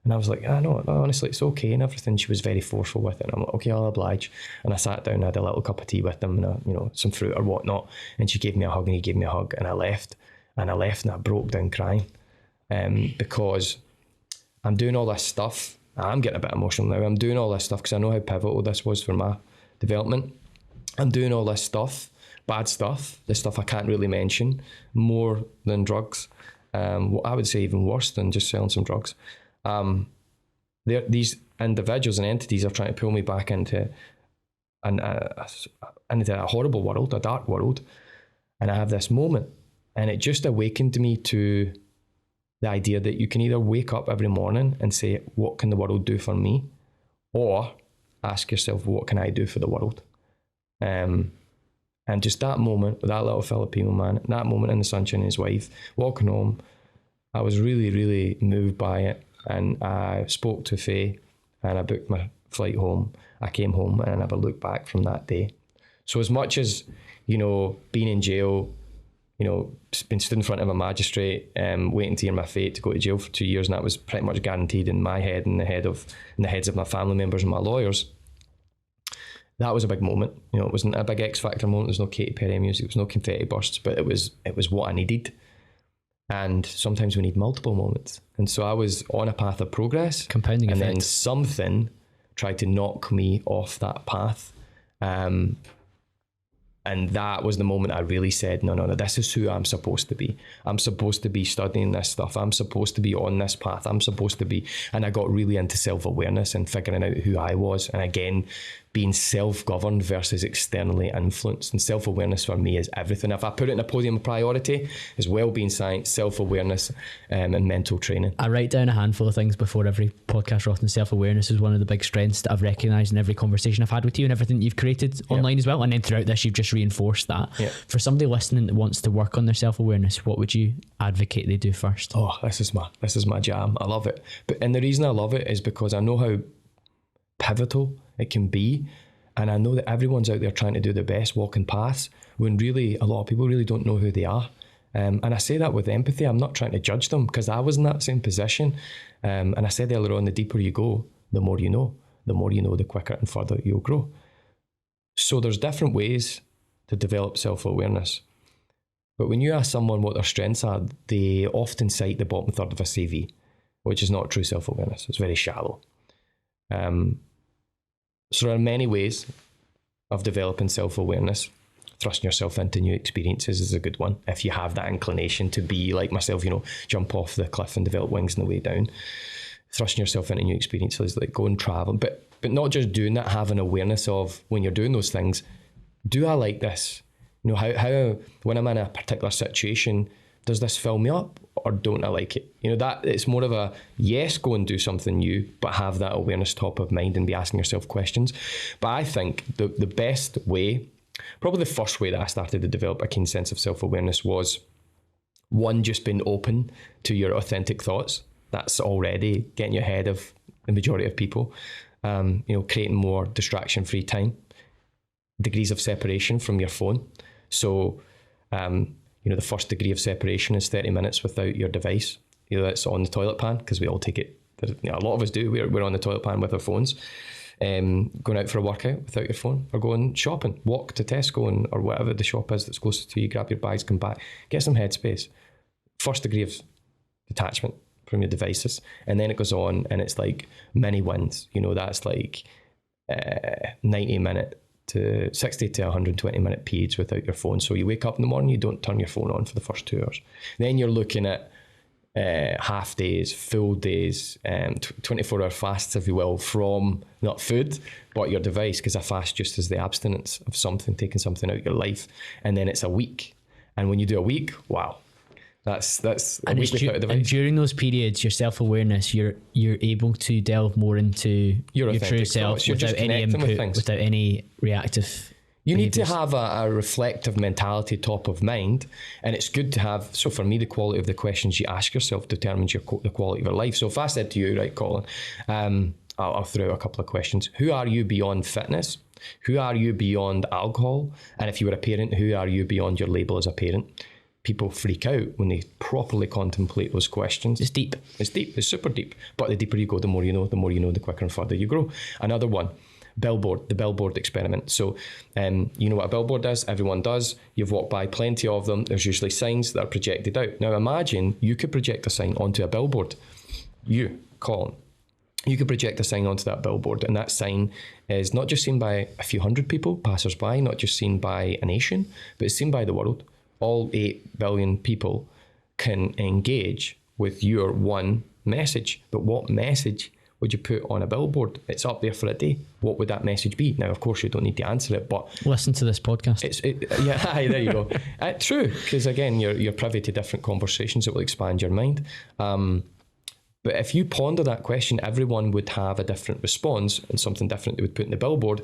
And I was like, no, honestly, it's okay and everything. She was very forceful with it. And I'm like, okay, I'll oblige. And I sat down, I had a little cup of tea with them and, some fruit or whatnot. And she gave me a hug and he gave me a hug. And I left and I broke down crying because I'm doing all this stuff. I'm getting a bit emotional now. I'm doing all this stuff because I know how pivotal this was for my development. I'm doing all this stuff, bad stuff, the stuff I can't really mention, more than drugs. What I would say even worse than just selling some drugs. These individuals and entities are trying to pull me back into a horrible world, a dark world. And I have this moment, and it just awakened me to the idea that you can either wake up every morning and say, what can the world do for me? Or ask yourself, what can I do for the world? And just that moment with that little Filipino man, that moment in the sunshine and his wife, walking home, I was really, really moved by it. And I spoke to Faye and I booked my flight home. I came home and I never looked back from that day. So as much as, being in jail, been stood in front of a magistrate, waiting to hear my fate to go to jail for 2 years, and that was pretty much guaranteed in my head and in the heads of my family members and my lawyers. That was a big moment. It wasn't a big X Factor moment. There's no Katy Perry music. There was no confetti bursts, but it was what I needed. And sometimes we need multiple moments. And so I was on a path of progress.
Compounding effect.
And then something tried to knock me off that path. And that was the moment I really said, no, this is who I'm supposed to be. I'm supposed to be studying this stuff. I'm supposed to be on this path. I'm supposed to be. And I got really into self-awareness and figuring out who I was. And again, being self-governed versus externally influenced. And self-awareness for me is everything. If I put it in a podium of priority, is wellbeing science, self-awareness, and mental training.
I write down a handful of things before every podcast, Roth, and self-awareness is one of the big strengths that I've recognised in every conversation I've had with you and everything that you've created online as well. And then throughout this, you've just reinforced that. Yep. For somebody listening that wants to work on their self-awareness, what would you advocate they do first?
Oh, this is my jam. I love it. And the reason I love it is because I know how pivotal it can be, and I know that everyone's out there trying to do their best, walking paths, when really a lot of people really don't know who they are. And I say that with empathy. I'm not trying to judge them, because I was in that same position. And I said earlier on, the deeper you go, the more you know. The more you know, the quicker and further you'll grow. So there's different ways to develop self-awareness. But when you ask someone what their strengths are, they often cite the bottom third of a CV, which is not true self-awareness. It's very shallow. So there are many ways of developing self-awareness. Thrusting yourself into new experiences is a good one. If you have that inclination to be like myself, jump off the cliff and develop wings on the way down. Thrusting yourself into new experiences, like go and travel, but not just doing that, having awareness of when you're doing those things. Do I like this? How when I'm in a particular situation, does this fill me up or don't I like it? That it's more of a yes, go and do something new, but have that awareness top of mind and be asking yourself questions. But I think the best way, probably the first way that I started to develop a keen sense of self-awareness was, one, just being open to your authentic thoughts. That's already getting you ahead of the majority of people. Creating more distraction-free time, degrees of separation from your phone. So, the first degree of separation is 30 minutes without your device. Either it's on the toilet pan, because we all take it, a lot of us do, we're on the toilet pan with our phones, going out for a workout without your phone, or going shopping, walk to Tesco or whatever the shop is that's closest to you, grab your bags, come back, get some headspace. First degree of detachment from your devices. And then it goes on, and it's like mini wins. That's like 90-minute to 60 to 120 minute periods without your phone. So you wake up in the morning, you don't turn your phone on for the first 2 hours. Then you're looking at half days, full days, 24-hour fasts, if you will, from not food, but your device, because a fast just is the abstinence of something, taking something out of your life. And then it's a week. And when you do a week, wow, that's a week without a device.
And during those periods, your self-awareness, you're able to delve more into your true self without any input, without any reactive.
You need to have a reflective mentality top of mind, and it's good to have. So for me, the quality of the questions you ask yourself determines the quality of your life. So if I said to you, right, Colin, I'll throw out a couple of questions. Who are you beyond fitness? Who are you beyond alcohol? And if you were a parent, who are you beyond your label as a parent? People freak out when they properly contemplate those questions.
It's deep.
It's super deep. But the deeper you go, the more you know, the quicker and further you grow. Another one. The billboard experiment. So you know what a billboard is, everyone does. You've walked by plenty of them. There's usually signs that are projected out. Now imagine you could project a sign onto a billboard. You, Colin, you could project a sign onto that billboard, and that sign is not just seen by a few hundred people, passers-by, not just seen by a nation, but it's seen by the world. All 8 billion people can engage with your one message. But what message would you put on a billboard? It's up there for a day. What would that message be? Now, of course, you don't need to answer it, but
listen to this podcast.
Yeah, there you go. True, because again, you're privy to different conversations that will expand your mind. But if you ponder that question, everyone would have a different response and something different they would put in the billboard.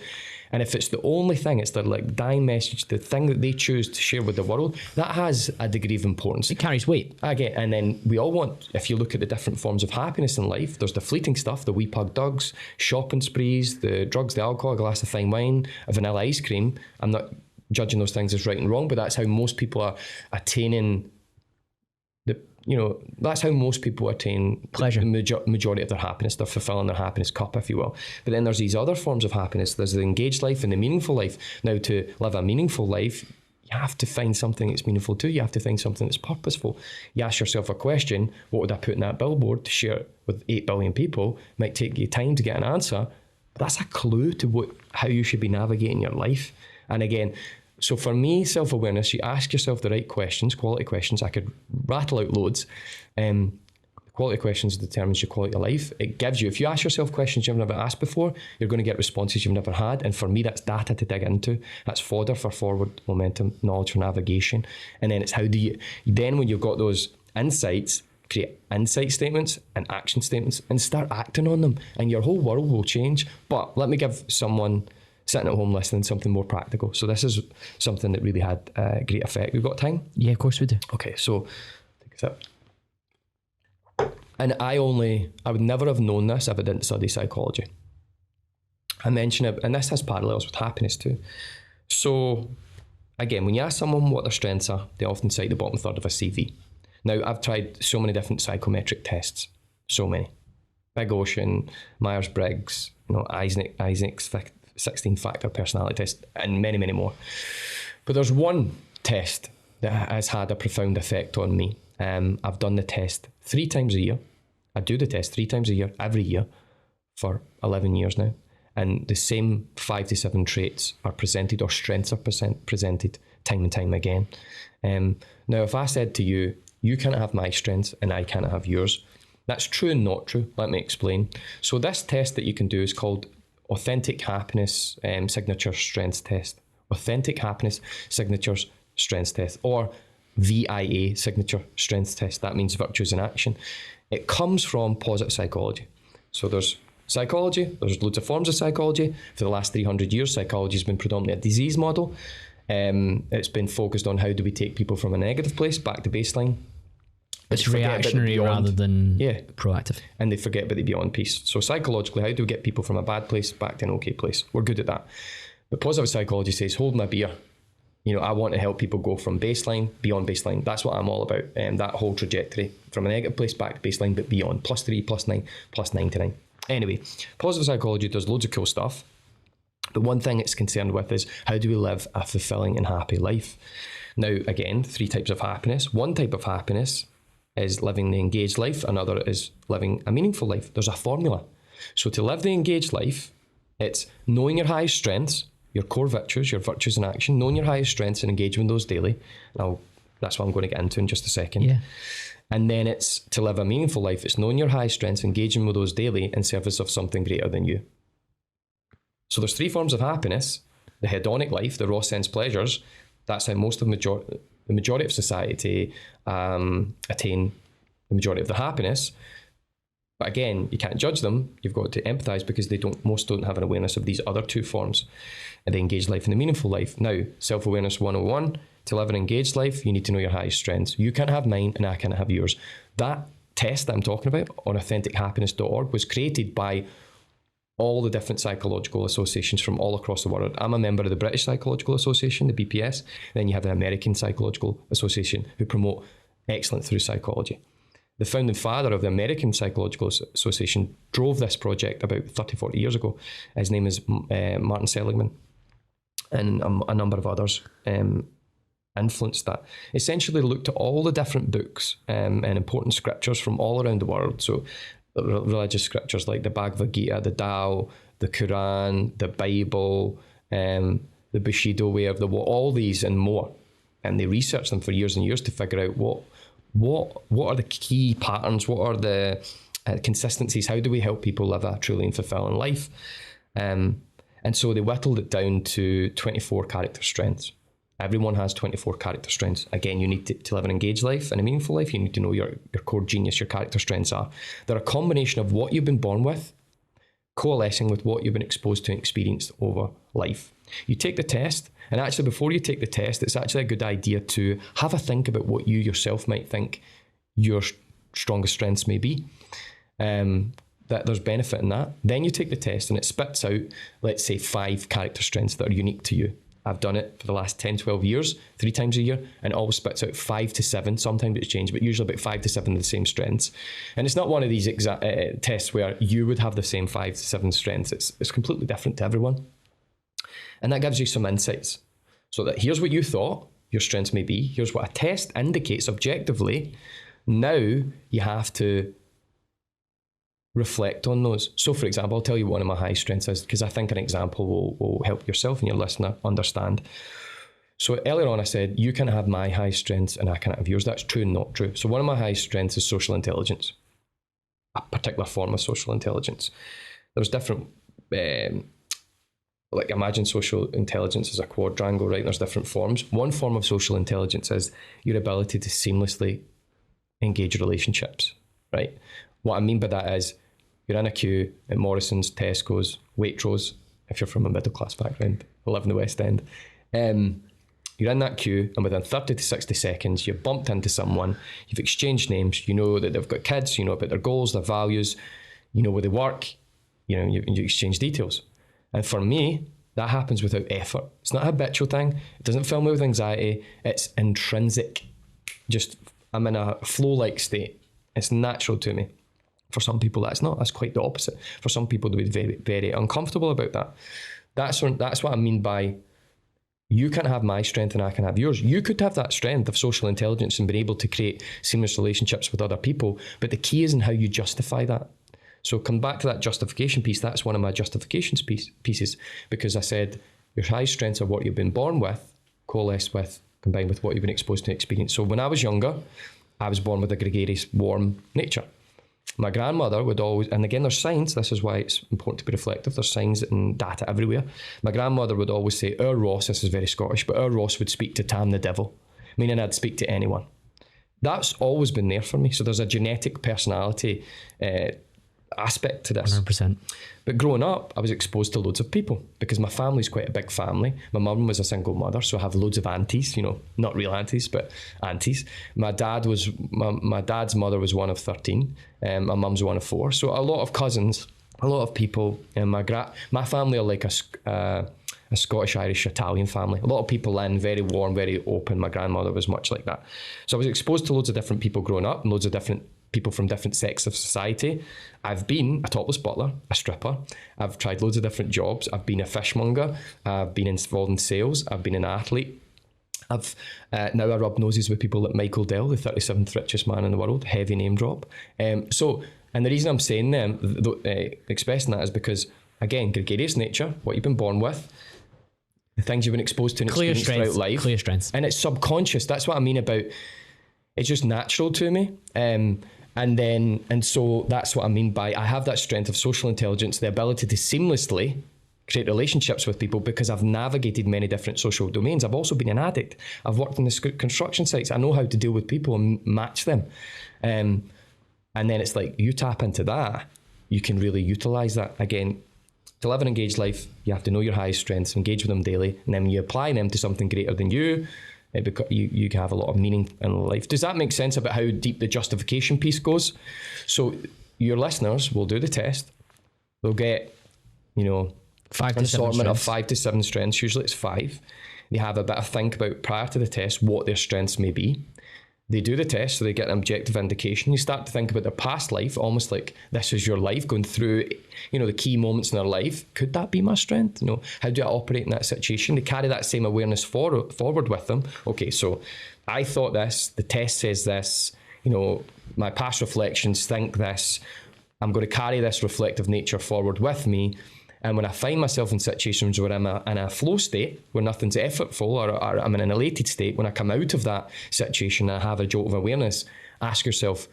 And if it's the only thing, it's their like dying message, the thing that they choose to share with the world, that has a degree of importance.
It carries weight.
Again, and then we all want, if you look at the different forms of happiness in life, there's the fleeting stuff, the wee pug dogs, shopping sprees, the drugs, the alcohol, a glass of fine wine, a vanilla ice cream. I'm not judging those things as right and wrong, but that's how most people are attaining that's how most people attain
pleasure.
The majority of their happiness. They're fulfilling their happiness cup, if you will. But then there's these other forms of happiness. There's the engaged life and the meaningful life. Now, to live a meaningful life, you have to find something that's meaningful too. You have to find something that's purposeful. You ask yourself a question, what would I put in that billboard to share it with 8 billion people? It might take you time to get an answer, but that's a clue to how you should be navigating your life. And again, so for me, self-awareness, you ask yourself the right questions, quality questions. I could rattle out loads. Quality questions determines your quality of life. It gives you, if you ask yourself questions you've never asked before, you're going to get responses you've never had. And for me, that's data to dig into. That's fodder for forward momentum, knowledge for navigation. And then it's then when you've got those insights, create insight statements and action statements and start acting on them. And your whole world will change. But let me give someone sitting at home listening something more practical. So this is something that really had a great effect. We've got time?
Yeah, of course we do.
Okay, so take a sip. And I would never have known this if I didn't study psychology. I mention it, and this has parallels with happiness too. So again, when you ask someone what their strengths are, they often cite the bottom third of a CV. Now, I've tried so many different psychometric tests, so many. Big Ocean, Myers-Briggs, Isaac's 16-factor personality test, and many, many more. But there's one test that has had a profound effect on me. I've done the test 3 times a year. I do the test 3 times a year, every year, for 11 years now. And the same 5 to 7 traits are presented, or strengths are presented time and time again. Now, if I said to you, you can't have my strengths and I can't have yours, that's true and not true. Let me explain. So this test that you can do is called Authentic Happiness Signature Strengths Test. Authentic Happiness Signatures Strengths Test, or VIA, Signature Strengths Test. That means virtues in action. It comes from positive psychology. So there's psychology, there's loads of forms of psychology. For the last 300 years, psychology has been predominantly a disease model. It's been focused on how do we take people from a negative place back to baseline.
It's reactionary rather than proactive.
And they forget about the beyond piece. So psychologically, how do we get people from a bad place back to an okay place? We're good at that. But positive psychology says, hold my beer. I want to help people go from baseline, beyond baseline. That's what I'm all about. That whole trajectory from a negative place back to baseline, but beyond. +3, +9, +99. Anyway, positive psychology does loads of cool stuff. But one thing it's concerned with is, how do we live a fulfilling and happy life? Now, again, 3 types of happiness. One type of happiness is living the engaged life. Another is living a meaningful life. There's a formula. So to live the engaged life, it's knowing your highest strengths, your core virtues, your virtues in action, knowing your highest strengths and engaging with those daily. That's what I'm going to get into in just a second.
Yeah.
And then it's to live a meaningful life. It's knowing your highest strengths, engaging with those daily in service of something greater than you. So there's 3 forms of happiness. The hedonic life, the raw sense pleasures. That's how most of the majority of society attain the majority of the happiness. But again, you can't judge them. You've got to empathize, because most don't have an awareness of these other 2 forms, the engaged life and the meaningful life. Now, self-awareness 101, to live an engaged life, you need to know your highest strengths. You can't have mine and I can't have yours. That test that I'm talking about on AuthenticHappiness.org was created by all the different psychological associations from all across the world. I'm a member of the British Psychological Association, the BPS. Then you have the American Psychological Association, who promote excellence through psychology. The founding father of the American Psychological Association drove this project about 30, 40 years ago. His name is Martin Seligman, and a number of others influenced that. Essentially looked at all the different books and important scriptures from all around the world. So religious scriptures like the Bhagavad Gita, the Tao, the Quran, the Bible, the Bushido way of the world, all these and more. And they researched them for years and years to figure out what are the key patterns, what are the consistencies, how do we help people live a truly and fulfilling life? And so they whittled it down to 24 character strengths. Everyone has 24 character strengths. Again, you need to live an engaged life and a meaningful life. You need to know your core genius, your character strengths are. They're a combination of what you've been born with, coalescing with what you've been exposed to and experienced over life. You take the test, and actually before you take the test, it's actually a good idea to have a think about what you yourself might think your strongest strengths may be. That there's benefit in that. Then you take the test and it spits out, let's say, 5 character strengths that are unique to you. I've done it for the last 10, 12 years, 3 times a year, and it always spits out 5 to 7. Sometimes it's changed, but usually about 5 to 7 of the same strengths. And it's not one of these tests where you would have the same 5 to 7 strengths. It's completely different to everyone. And that gives you some insights. So that here's what you thought your strengths may be. Here's what a test indicates objectively. Now you have to reflect on those. So for example, I'll tell you one of my high strengths is, because I think an example will help yourself and your listener understand. So earlier on I said, you can have my high strengths and I can't have yours. That's true and not true. So one of my high strengths is social intelligence, a particular form of social intelligence. There's different, like imagine social intelligence as a quadrangle, right? There's different forms. One form of social intelligence is your ability to seamlessly engage relationships, right? What I mean by that is, you're in a queue at Morrison's, Tesco's, Waitrose, if you're from a middle class background, I live in the West End. You're in that queue, and within 30 to 60 seconds, you've bumped into someone, you've exchanged names, you know that they've got kids, you know about their goals, their values, you know where they work, you exchange details. And for me, that happens without effort. It's not a habitual thing. It doesn't fill me with anxiety. It's intrinsic. Just, I'm in a flow-like state. It's natural to me. For some people, that's not. That's quite the opposite. For some people, they'll be very, very uncomfortable about that. That's what I mean by, you can have my strength and I can have yours. You could have that strength of social intelligence and be able to create seamless relationships with other people, but the key is in how you justify that. So come back to that justification piece. That's one of my justifications pieces, because I said your high strengths are what you've been born with, coalesced with, combined with what you've been exposed to and experienced. So when I was younger, I was born with a gregarious, warm nature. My grandmother would always, and again, there's signs, this is why it's important to be reflective, there's signs and data everywhere. My grandmother would always say, our Ross, this is very Scottish, but our Ross would speak to Tam the devil, meaning I'd speak to anyone. That's always been there for me. So there's a genetic personality aspect to this.
100%.
But growing up, I was exposed to loads of people because my family's quite a big family. My mum was a single mother, so I have loads of aunties, not real aunties, but aunties. My dad's mother was one of 13. My mum's one of 4. So a lot of cousins, a lot of people. And my family are like a Scottish, Irish, Italian family. A lot of people in, very warm, very open. My grandmother was much like that. So I was exposed to loads of different people growing up, and loads of different people from different sects of society. I've been a topless butler, a stripper. I've tried loads of different jobs. I've been a fishmonger. I've been involved in sales. I've been an athlete. Now I rub noses with people like Michael Dell, the 37th richest man in the world, heavy name drop. And the reason I'm saying expressing that is because, again, gregarious nature, what you've been born with, the things you've been exposed to and experienced throughout life.
Clear strengths.
And it's subconscious. That's what I mean about, it's just natural to me. And so that's what I mean by I have that strength of social intelligence, the ability to seamlessly create relationships with people because I've navigated many different social domains. I've also been an addict. I've worked in the construction sites. I know how to deal with people and match them. And then it's like you tap into that, you can really utilize that. Again, to live an engaged life, you have to know your highest strengths, engage with them daily, and then when you apply them to something greater than you, you can have a lot of meaning in life. Does that make sense about how deep the justification piece goes? So your listeners will do the test. They'll get, an assortment of 5 to 7 strengths. Usually it's 5. They have a bit of think about prior to the test what their strengths may be. They do the test, so they get an objective indication. You start to think about their past life, almost like this is your life, going through, the key moments in their life. Could that be my strength? How do I operate in that situation? They carry that same awareness forward with them. Okay, so I thought this, the test says this, my past reflections think this. I'm going to carry this reflective nature forward with me. And when I find myself in situations where I'm in a flow state, where nothing's effortful, or I'm in an elated state, when I come out of that situation and I have a jolt of awareness, ask yourself,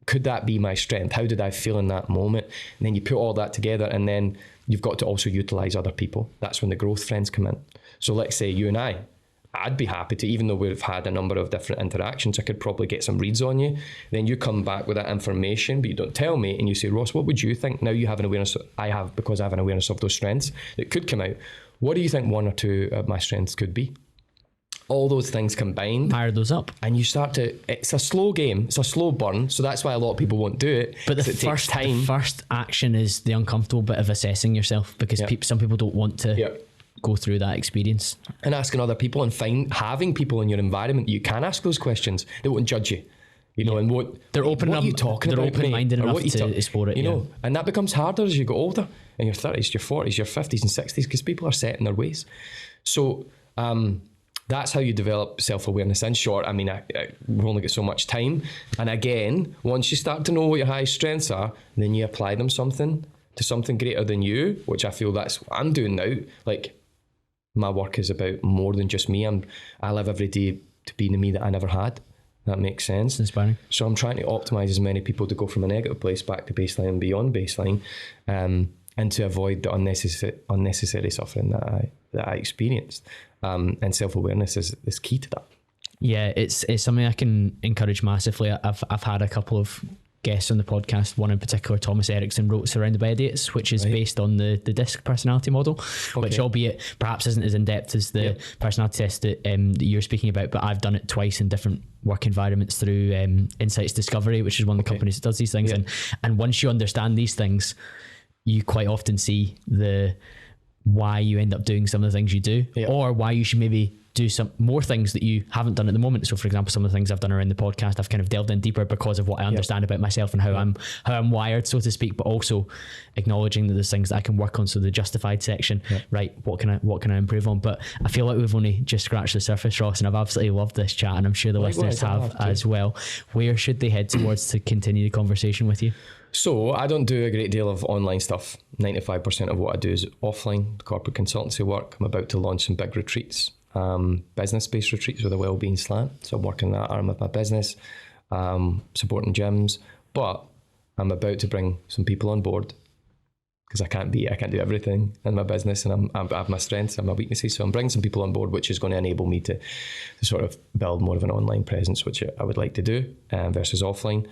could that be my strength? How did I feel in that moment? And then you put all that together, and then you've got to also utilize other people. That's when the growth friends come in. So let's say you and I'd be happy to, even though we've had a number of different interactions, I could probably get some reads on you. Then you come back with that information, but you don't tell me, and you say, Ross, what would you think? Now you have an awareness, because I have an awareness of those strengths that could come out. What do you think 1 or 2 of my strengths could be? All those things combined.
Fire those up.
And you start to, it's a slow game, it's a slow burn, so that's why a lot of people won't do it.
But the first action is the uncomfortable bit of assessing yourself, because some people don't want to go through that experience. And asking other people and having people in your environment you can ask those questions. They won't judge you, and they're open. What are you talking about? They're open-minded enough to explore it.
And that becomes harder as you get older, in your 30s, your 40s, your 50s and 60s, because people are set in their ways. So that's how you develop self-awareness. In short, we've only got so much time. And again, once you start to know what your highest strengths are, then you apply them to something greater than you, which I feel that's what I'm doing now. Like, my work is about more than just me. I live every day to be the me that I never had. That makes sense.
It's inspiring. So
I'm trying to optimize as many people to go from a negative place back to baseline and beyond baseline, and to avoid the unnecessary suffering that I experienced. And self-awareness is key to that.
Yeah, it's something I can encourage massively. I've had a couple of guests on the podcast. One in particular, Thomas Erickson, wrote Surrounded by Idiots, which is based on the DISC personality model, which albeit perhaps isn't as in-depth as the personality test that you're speaking about, but I've done it twice in different work environments through Insights Discovery, which is one of the companies that does these things. And once you understand these things, you quite often see why you end up doing some of the things you do, or why you should maybe do some more things that you haven't done at the moment. So for example, some of the things I've done around the podcast, I've kind of delved in deeper because of what I understand about myself and how I'm wired, so to speak, but also acknowledging that there's things that I can work on. So the justified section, right? What can I improve on? But I feel like we've only just scratched the surface, Ross, and I've absolutely loved this chat, and I'm sure the listeners have as well. Where should they head towards to continue the conversation with you?
So I don't do a great deal of online stuff. 95% of what I do is offline, corporate consultancy work. I'm about to launch some big retreats, business-based retreats with a wellbeing slant. So I'm working that arm of my business, supporting gyms. But I'm about to bring some people on board, because I can't do everything in my business, and I have my strengths and my weaknesses. So I'm bringing some people on board, which is going to enable me to sort of build more of an online presence, which I would like to do versus offline.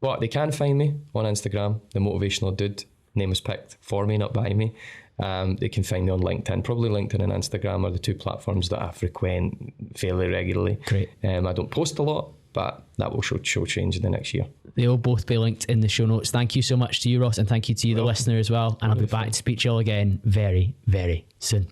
But they can find me on Instagram, the motivational dude. Name was picked for me, not by me. They can find me on LinkedIn. Probably LinkedIn and Instagram are the 2 platforms that I frequent fairly regularly.
Great.
I don't post a lot, but that will show change in the next year.
They'll both be linked in the show notes. Thank you so much to you, Ross, and thank you to you, the listener, as well. And I'll be back to speak to you all again very, very soon.